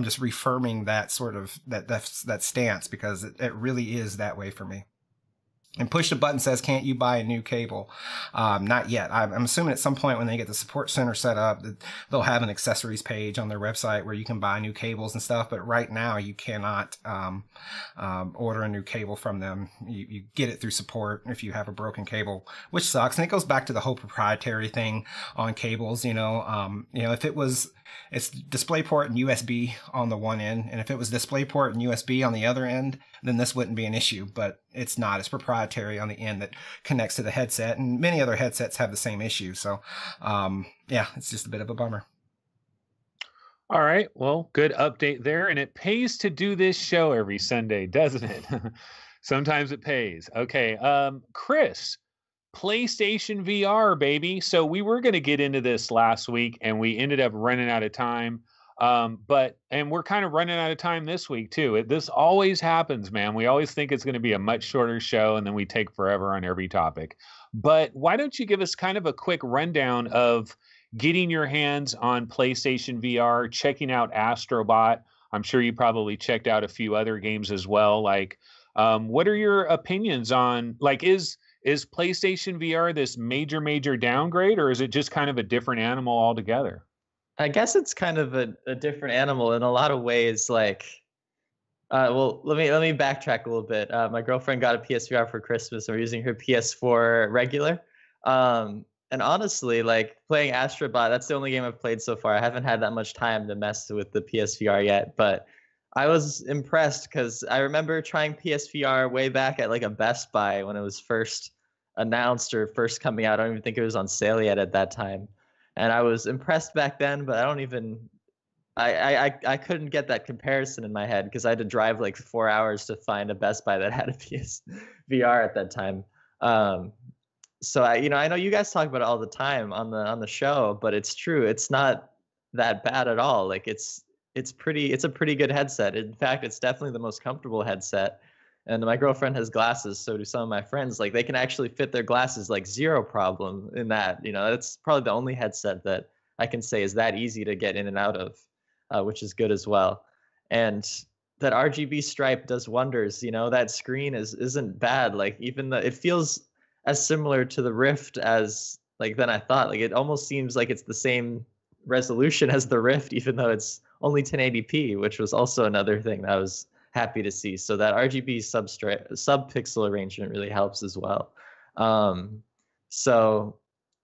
just reaffirming that sort of, that stance because it really is that way for me. And push the button says, can't you buy a new cable? Not yet. I'm assuming at some point when they get the support center set up, that they'll have an accessories page on their website where you can buy new cables and stuff. But right now you cannot order a new cable from them. You get it through support if you have a broken cable, which sucks. And it goes back to the whole proprietary thing on cables. If it's DisplayPort and USB on the one end, and if it was DisplayPort and USB on the other end, then this wouldn't be an issue, but it's not. It's proprietary on the end that connects to the headset, and many other headsets have the same issue. So, it's just a bit of a bummer. All right. Well, good update there. And it pays to do this show every Sunday, doesn't it? Sometimes it pays. Okay. Chris, PlayStation VR, baby. So we were going to get into this last week and we ended up running out of time. And we're kind of running out of time this week too. This always happens, man. We always think it's going to be a much shorter show and then we take forever on every topic. But why don't you give us kind of a quick rundown of getting your hands on PlayStation VR, checking out Astro Bot. I'm sure you probably checked out a few other games as well. Like, what are your opinions on, like, is PlayStation VR this major downgrade, or is it just kind of a different animal altogether? I guess it's kind of a different animal in a lot of ways. Like, Well, let me backtrack a little bit. My girlfriend got a PSVR for Christmas, and we're using her PS4 regular. And honestly, like playing Astro Bot, that's the only game I've played so far. I haven't had that much time to mess with the PSVR yet, but I was impressed because I remember trying PSVR way back at like a Best Buy when it was first announced or first coming out. I don't even think it was on sale yet at that time. And I was impressed back then, but I don't even I couldn't get that comparison in my head because I had to drive like 4 hours to find a Best Buy that had a PSVR at that time. So I know you guys talk about it all the time on the show, but it's true. It's not that bad at all. Like it's a pretty good headset. In fact, it's definitely the most comfortable headset. And my girlfriend has glasses, so do some of my friends. Like they can actually fit their glasses like zero problem in that. That's probably the only headset that I can say is that easy to get in and out of, which is good as well. And that RGB stripe does wonders. That screen isn't bad. Like even it feels as similar to the Rift as like than I thought. Like it almost seems like it's the same resolution as the Rift, even though it's only 1080p, which was also another thing that I was happy to see. So that RGB sub-pixel arrangement really helps as well. So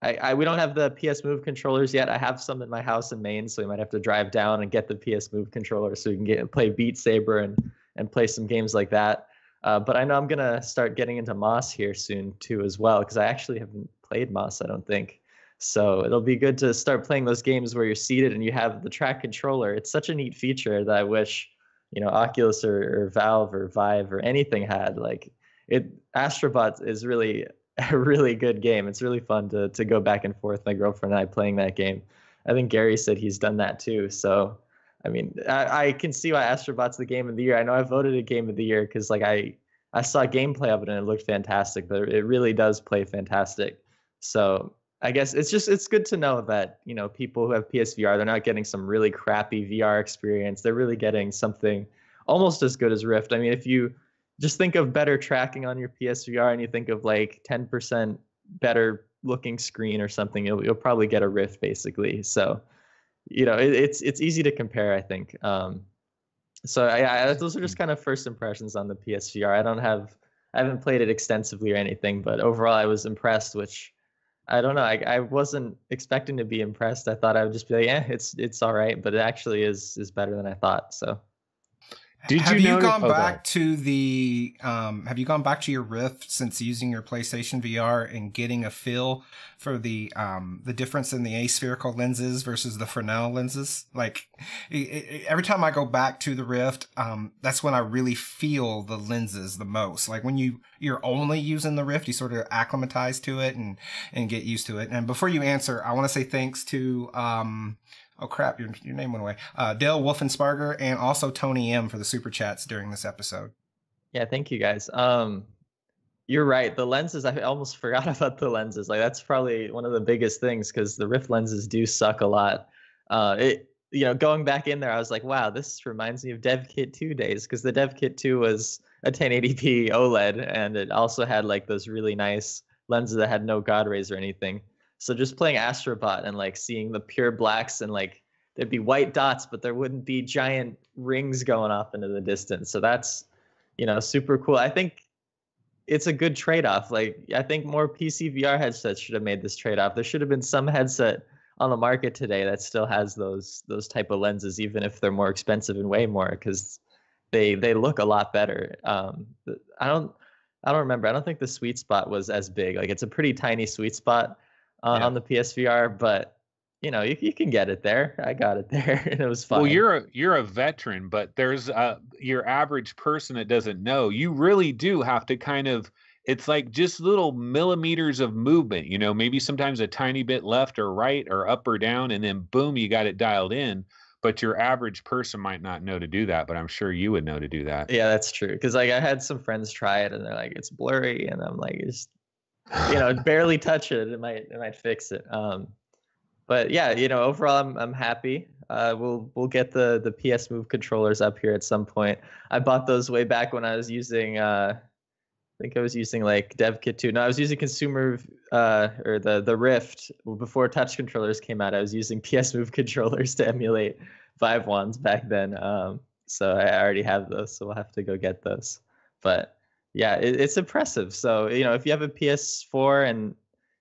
we don't have the PS Move controllers yet. I have some in my house in Maine, so we might have to drive down and get the PS Move controller so we can play Beat Saber and play some games like that. But I know I'm gonna start getting into Moss here soon too as well, because I actually haven't played Moss, I don't think. So it'll be good to start playing those games where you're seated and you have the track controller. It's such a neat feature that I wish, Oculus or Valve or Vive or anything had. Like Astrobot is really a really good game. It's really fun to go back and forth, my girlfriend and I playing that game. I think Gary said he's done that too. So, I mean, I can see why Astrobot's the game of the year. I know I voted a game of the year because like I saw gameplay of it and it looked fantastic, but it really does play fantastic. So I guess it's good to know that, people who have PSVR, they're not getting some really crappy VR experience. They're really getting something almost as good as Rift. I mean, if you just think of better tracking on your PSVR and you think of like 10% better looking screen or something, you'll probably get a Rift basically. So, it's easy to compare, I think. So those are just kind of first impressions on the PSVR. I haven't played it extensively or anything, but overall I was impressed, which I don't know. I wasn't expecting to be impressed. I thought I would just be like, it's all right, but it actually is better than I thought. So Have you gone back to your Rift since using your PlayStation VR and getting a feel for the difference in the aspherical lenses versus the Fresnel lenses? Like every time I go back to the Rift, that's when I really feel the lenses the most. Like when you're only using the Rift, you sort of acclimatize to it and get used to it. And before you answer, I want to say thanks to oh crap, your name went away. Dale Wolfensparger and also Tony M for the super chats during this episode. Yeah, thank you guys. You're right. The lenses, I almost forgot about the lenses. Like that's probably one of the biggest things because the Rift lenses do suck a lot. Going back in there, I was like, wow, this reminds me of DevKit 2 days because the DevKit 2 was a 1080p OLED and it also had like those really nice lenses that had no God rays or anything. So just playing Astrobot and like seeing the pure blacks and like there'd be white dots, but there wouldn't be giant rings going off into the distance. So that's, super cool. I think it's a good trade-off. Like I think more PC VR headsets should have made this trade-off. There should have been some headset on the market today that still has those type of lenses, even if they're more expensive and way more, because they look a lot better. I don't remember. I don't think the sweet spot was as big. Like it's a pretty tiny sweet spot. On the PSVR, but you can get it there. I got it there, and it was fun. Well, you're a veteran, but there's your average person that doesn't know. You really do have to kind of. It's like just little millimeters of movement. Maybe sometimes a tiny bit left or right or up or down, and then boom, you got it dialed in. But your average person might not know to do that. But I'm sure you would know to do that. Yeah, that's true. Because like I had some friends try it, and they're like, it's blurry, and I'm like, it's. Barely touch it. It might fix it. But yeah, overall, I'm happy. We'll get the PS Move controllers up here at some point. I bought those way back when I was using. I think I was using like DevKit 2. No, I was using consumer or the Rift before touch controllers came out. I was using PS Move controllers to emulate Vive ones back then. So I already have those, so we'll have to go get those. But yeah, it's impressive. So, if you have a PS4 and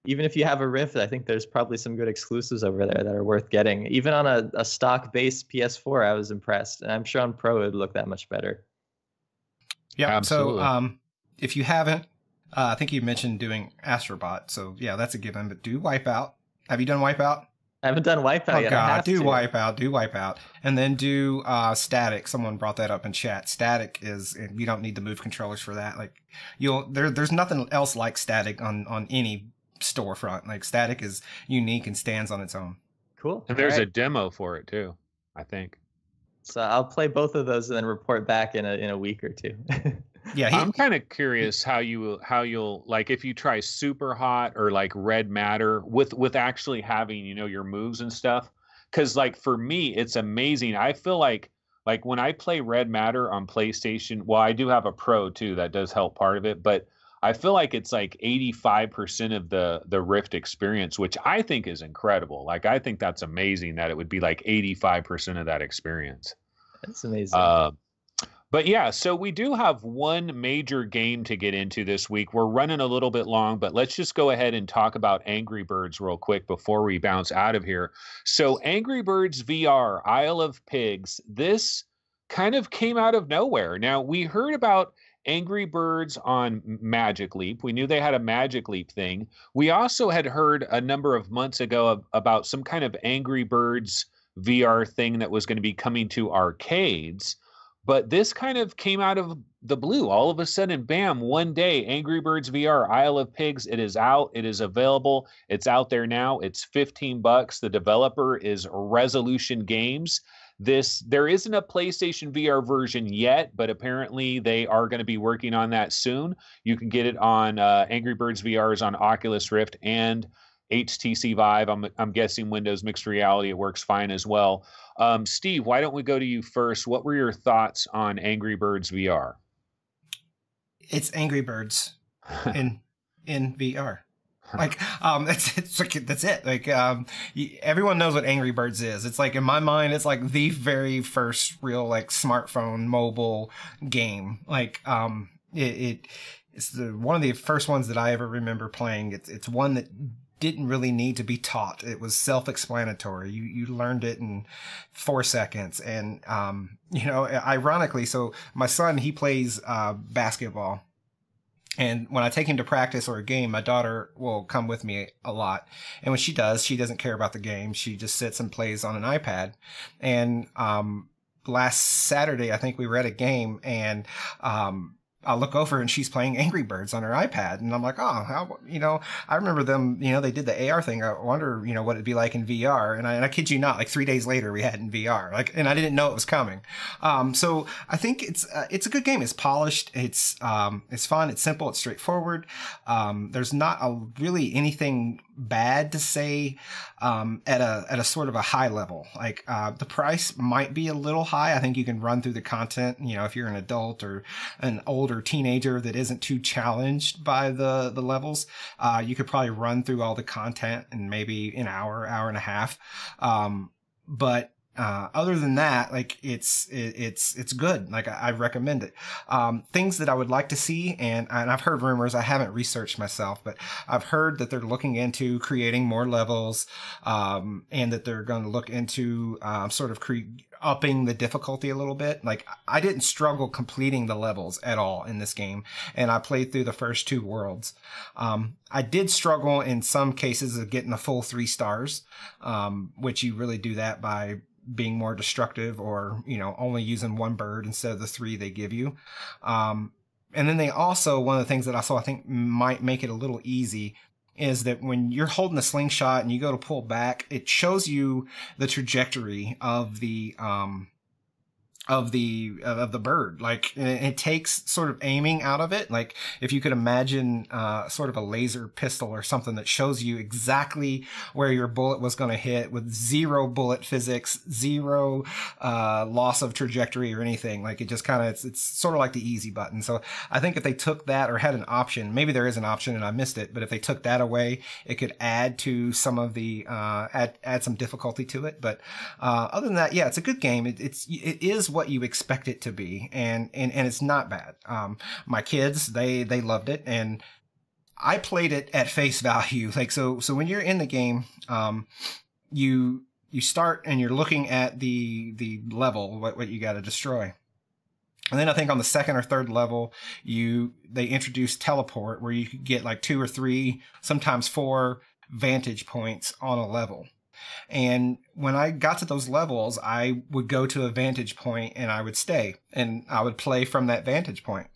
even if you have a Rift, I think there's probably some good exclusives over there that are worth getting. Even on a stock-based PS4, I was impressed. And I'm sure on Pro it would look that much better. Yeah, absolutely. So if you haven't, I think you mentioned doing Astro Bot. So yeah, that's a given. But do Wipeout. Have you done Wipeout? I haven't done Wipeout yet. God, do Wipeout. And then do Static. Someone brought that up in chat. Static is, you don't need to move controllers for that. Like there's nothing else like Static on any storefront. Like Static is unique and stands on its own. Cool. And there's a demo for it too, I think. So I'll play both of those and then report back in a week or two. Yeah, I'm kind of curious how you'll like if you try Super Hot or like Red Matter with actually having your moves and stuff. Because like for me, it's amazing. I feel like when I play Red Matter on PlayStation, well, I do have a Pro too that does help part of it, but I feel like it's like 85% of the Rift experience, which I think is incredible. Like I think that's amazing that it would be like 85% of that experience. That's amazing. But yeah, so we do have one major game to get into this week. We're running a little bit long, but let's just go ahead and talk about Angry Birds real quick before we bounce out of here. So Angry Birds VR, Isle of Pigs, this kind of came out of nowhere. Now, we heard about Angry Birds on Magic Leap. We knew they had a Magic Leap thing. We also had heard a number of months ago about some kind of Angry Birds VR thing that was going to be coming to arcades. But this kind of came out of the blue. All of a sudden, bam, one day, Angry Birds VR, Isle of Pigs, it is out. It is available. It's out there now. It's $15. The developer is Resolution Games. There isn't a PlayStation VR version yet, but apparently they are going to be working on that soon. You can get it on Angry Birds VR is on Oculus Rift and HTC Vive. I'm guessing Windows Mixed Reality. It works fine as well. Steve, why don't we go to you first? What were your thoughts on Angry Birds VR? It's Angry Birds in VR. Like that's it. Like everyone knows what Angry Birds is. It's like in my mind, it's like the very first real like smartphone mobile game. Like it's one of the first ones that I ever remember playing. It's one that didn't really need to be taught. It was self-explanatory. You learned it in 4 seconds. And ironically, so my son, he plays basketball. And when I take him to practice or a game, my daughter will come with me a lot. And when she does, she doesn't care about the game. She just sits and plays on an iPad. And last Saturday, I think we were at a game, and I look over and she's playing Angry Birds on her iPad. And I'm like, oh, I remember them, they did the AR thing. I wonder, what it'd be like in VR. And I kid you not, like 3 days later we had it in VR, and I didn't know it was coming. So I think it's a good game. It's polished. It's fun. It's simple. It's straightforward. There's not really anything bad to say, at a sort of a high level. Like, the price might be a little high. I think you can run through the content, if you're an adult or an older teenager that isn't too challenged by the levels. You could probably run through all the content in maybe an hour and a half. But other than that, like it's good. Like I recommend it. Things that I would like to see, and I've heard rumors, I haven't researched myself, but I've heard that they're looking into creating more levels, and that they're going to look into sort of upping the difficulty a little bit. Like I didn't struggle completing the levels at all in this game, and I played through the first 2 worlds. I did struggle in some cases of getting the full 3 stars, which you really do that by being more destructive or, only using 1 bird instead of the 3 they give you. And then they also, one of the things that I saw, I think might make it a little easy, is that when you're holding the slingshot and you go to pull back, it shows you the trajectory of the bird. Like it takes sort of aiming out of it. Like if you could imagine sort of a laser pistol or something that shows you exactly where your bullet was going to hit with 0 bullet physics, 0 loss of trajectory or anything. Like it just kind of, it's sort of like the easy button. So I think if they took that or had an option, maybe there is an option and I missed it, but if they took that away, it could add to some of the, add some difficulty to it. But other than that, yeah, it's a good game. It is is what you expect it to be, and it's not bad. My kids, they loved it, and I played it at face value. Like, so when you're in the game, you start and you're looking at the level, what you got to destroy. And then I think on the second or third level, they introduce teleport, where you could get like 2 or 3, sometimes 4 vantage points on a level. And when I got to those levels, I would go to a vantage point and I would stay and I would play from that vantage point.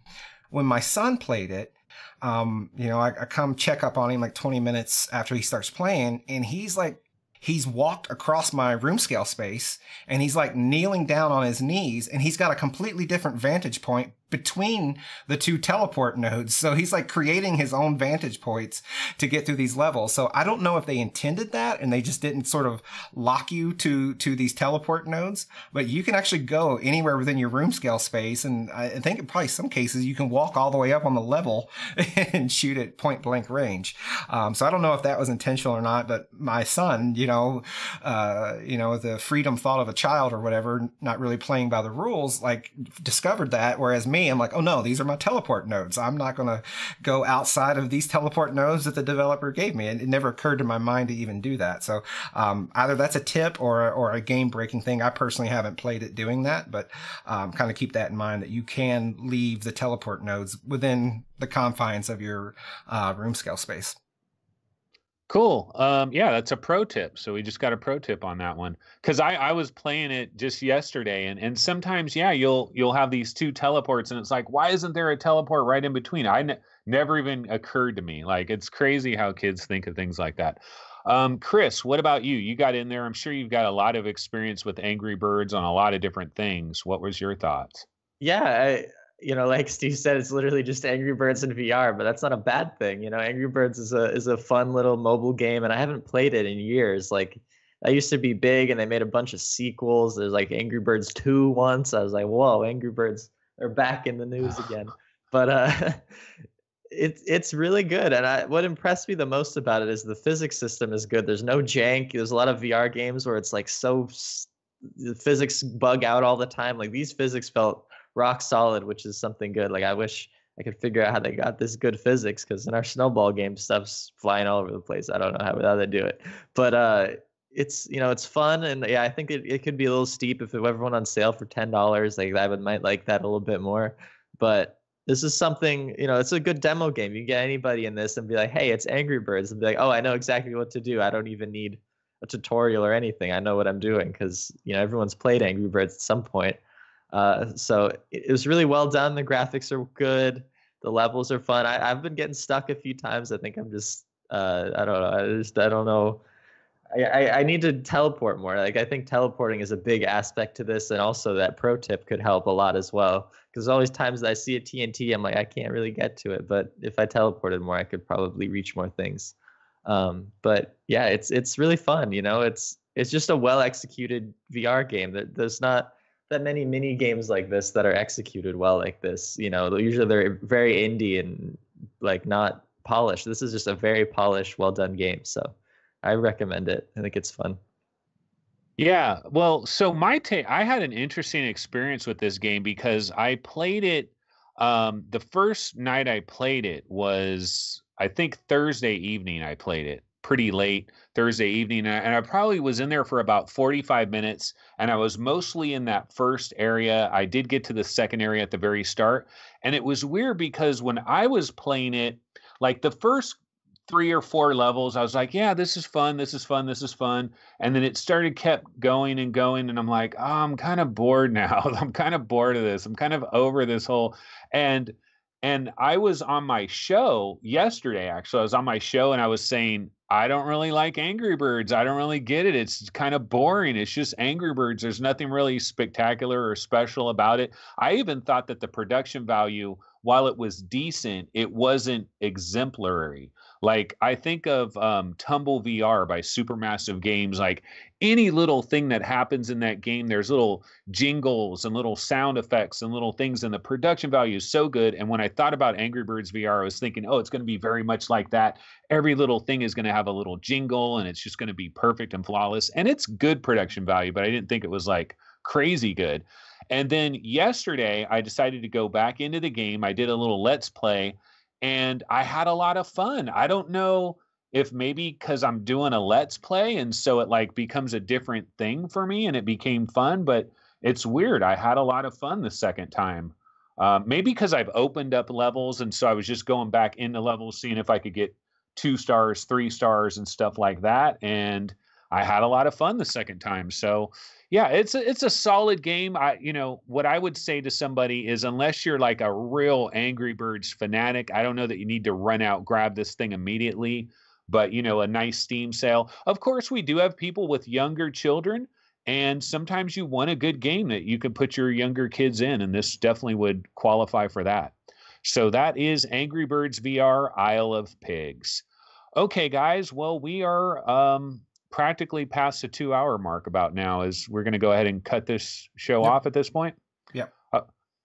When my son played it, I come check up on him like 20 minutes after he starts playing, and he's walked across my room scale space and he's like kneeling down on his knees, and he's got a completely different vantage point between the 2 teleport nodes. So he's like creating his own vantage points to get through these levels. So I don't know if they intended that and they just didn't sort of lock you to these teleport nodes, but you can actually go anywhere within your room scale space. And I think in probably some cases you can walk all the way up on the level and shoot at point blank range. So I don't know if that was intentional or not, but my son, the freedom thought of a child or whatever, not really playing by the rules, like discovered that. Whereas me, I'm like, oh no, these are my teleport nodes. I'm not going to go outside of these teleport nodes that the developer gave me. And it never occurred to my mind to even do that. So either that's a tip or a game breaking thing. I personally haven't played it doing that, but kind of keep that in mind, that you can leave the teleport nodes within the confines of your room scale space. Cool. Yeah, that's a pro tip. So we just got a pro tip on that one, because I was playing it just yesterday, and sometimes, yeah, you'll have these 2 teleports, and it's like, why isn't there a teleport right in between? Never even occurred to me. Like, it's crazy how kids think of things like that. Chris, what about you? You got in there. I'm sure you've got a lot of experience with Angry Birds on a lot of different things. What was your thoughts? Yeah, like Steve said, it's literally just Angry Birds in VR, but that's not a bad thing. Angry Birds is a fun little mobile game, and I haven't played it in years. Like, that used to be big, and they made a bunch of sequels. There's like Angry Birds 2 once. I was like, whoa, Angry Birds are back in the news again. But it's really good, and what impressed me the most about it is the physics system is good. There's no jank. There's a lot of VR games where it's like the physics bug out all the time. Like, these physics felt rock solid, which is something good. Like, I wish I could figure out how they got this good physics, because in our snowball game, stuff's flying all over the place. I don't know how they do it, but it's fun, and yeah, I think it could be a little steep if it ever went on sale for $10. Like, I might like that a little bit more, but this is something, it's a good demo game. You can get anybody in this and be like, hey, it's Angry Birds, and be like, oh, I know exactly what to do. I don't even need a tutorial or anything. I know what I'm doing, because everyone's played Angry Birds at some point. So it was really well done. The graphics are good. The levels are fun. I've been getting stuck a few times. I think I'm just, I don't know. I don't know. I need to teleport more. Like, I think teleporting is a big aspect to this. And also that pro tip could help a lot as well. Because always times that I see a TNT, I'm like, I can't really get to it. But if I teleported more, I could probably reach more things. But yeah, it's really fun. It's just a well executed VR game. There's not that many mini games like this that are executed well like this. Usually they're very indie and like not polished. This is just a very polished, well done game. So I recommend it. I think it's fun. Yeah, well, so I had an interesting experience with this game, because I played it. The first night I played it was, I think, Thursday evening. I played it pretty late Thursday evening, and I probably was in there for about 45 minutes, and I was mostly in that first area. I did get to the second area at the very start, and it was weird because when I was playing it, like the first 3 or 4 levels, I was like, yeah, this is fun, this is fun, this is fun. And then it kept going and going, and I'm like, oh, I'm kind of bored now. I'm kind of bored of this. I'm kind of over this whole, and I was on my show yesterday, actually. I was on my show and I was saying, I don't really like Angry Birds. I don't really get it. It's kind of boring. It's just Angry Birds. There's nothing really spectacular or special about it. I even thought that the production value, while it was decent, it wasn't exemplary. Like, I think of Tumble VR by Supermassive Games. Like, any little thing that happens in that game, there's little jingles and little sound effects and little things, and the production value is so good. And when I thought about Angry Birds VR, I was thinking, oh, it's going to be very much like that. Every little thing is going to have a little jingle, and it's just going to be perfect and flawless. And it's good production value, but I didn't think it was like crazy good. And then yesterday, I decided to go back into the game. I did a little Let's Play, and I had a lot of fun. I don't know if maybe because I'm doing a Let's Play, and so it like becomes a different thing for me, and it became fun, but it's weird. I had a lot of fun the second time. Maybe because I've opened up levels, and so I was just going back into levels, seeing if I could get 2 stars, 3 stars, and stuff like that. And I had a lot of fun the second time. So yeah, it's a solid game. What I would say to somebody is, unless you're like a real Angry Birds fanatic, I don't know that you need to run out, grab this thing immediately. But a nice Steam sale. Of course, we do have people with younger children, and sometimes you want a good game that you can put your younger kids in, and this definitely would qualify for that. So that is Angry Birds VR Isle of Pigs. Okay, guys. Well, we are practically past the 2-hour mark about now, as we're going to go ahead and cut this show off at this point. Yeah.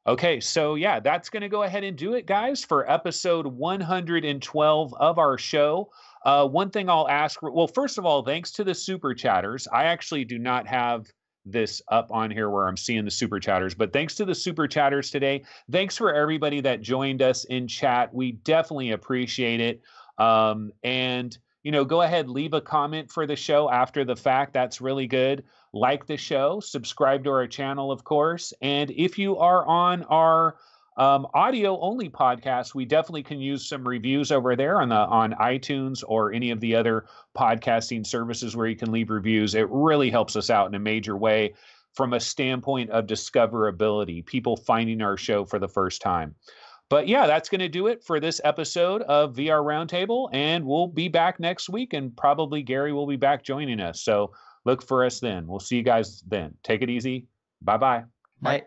Okay, so yeah, that's going to go ahead and do it, guys, for episode 112 of our show. One thing I'll ask, well, first of all, thanks to the super chatters. I actually do not have this up on here where I'm seeing the super chatters, but thanks to the super chatters today. Thanks for everybody that joined us in chat. We definitely appreciate it. And go ahead, leave a comment for the show after the fact. That's really good. Like the show, subscribe to our channel, of course. And if you are on our audio only podcast, we definitely can use some reviews over there on iTunes or any of the other podcasting services where you can leave reviews. It really helps us out in a major way from a standpoint of discoverability, people finding our show for the first time. But yeah, that's going to do it for this episode of VR Roundtable, and we'll be back next week, and probably Gary will be back joining us. So look for us then. We'll see you guys then. Take it easy. Bye-bye. Bye.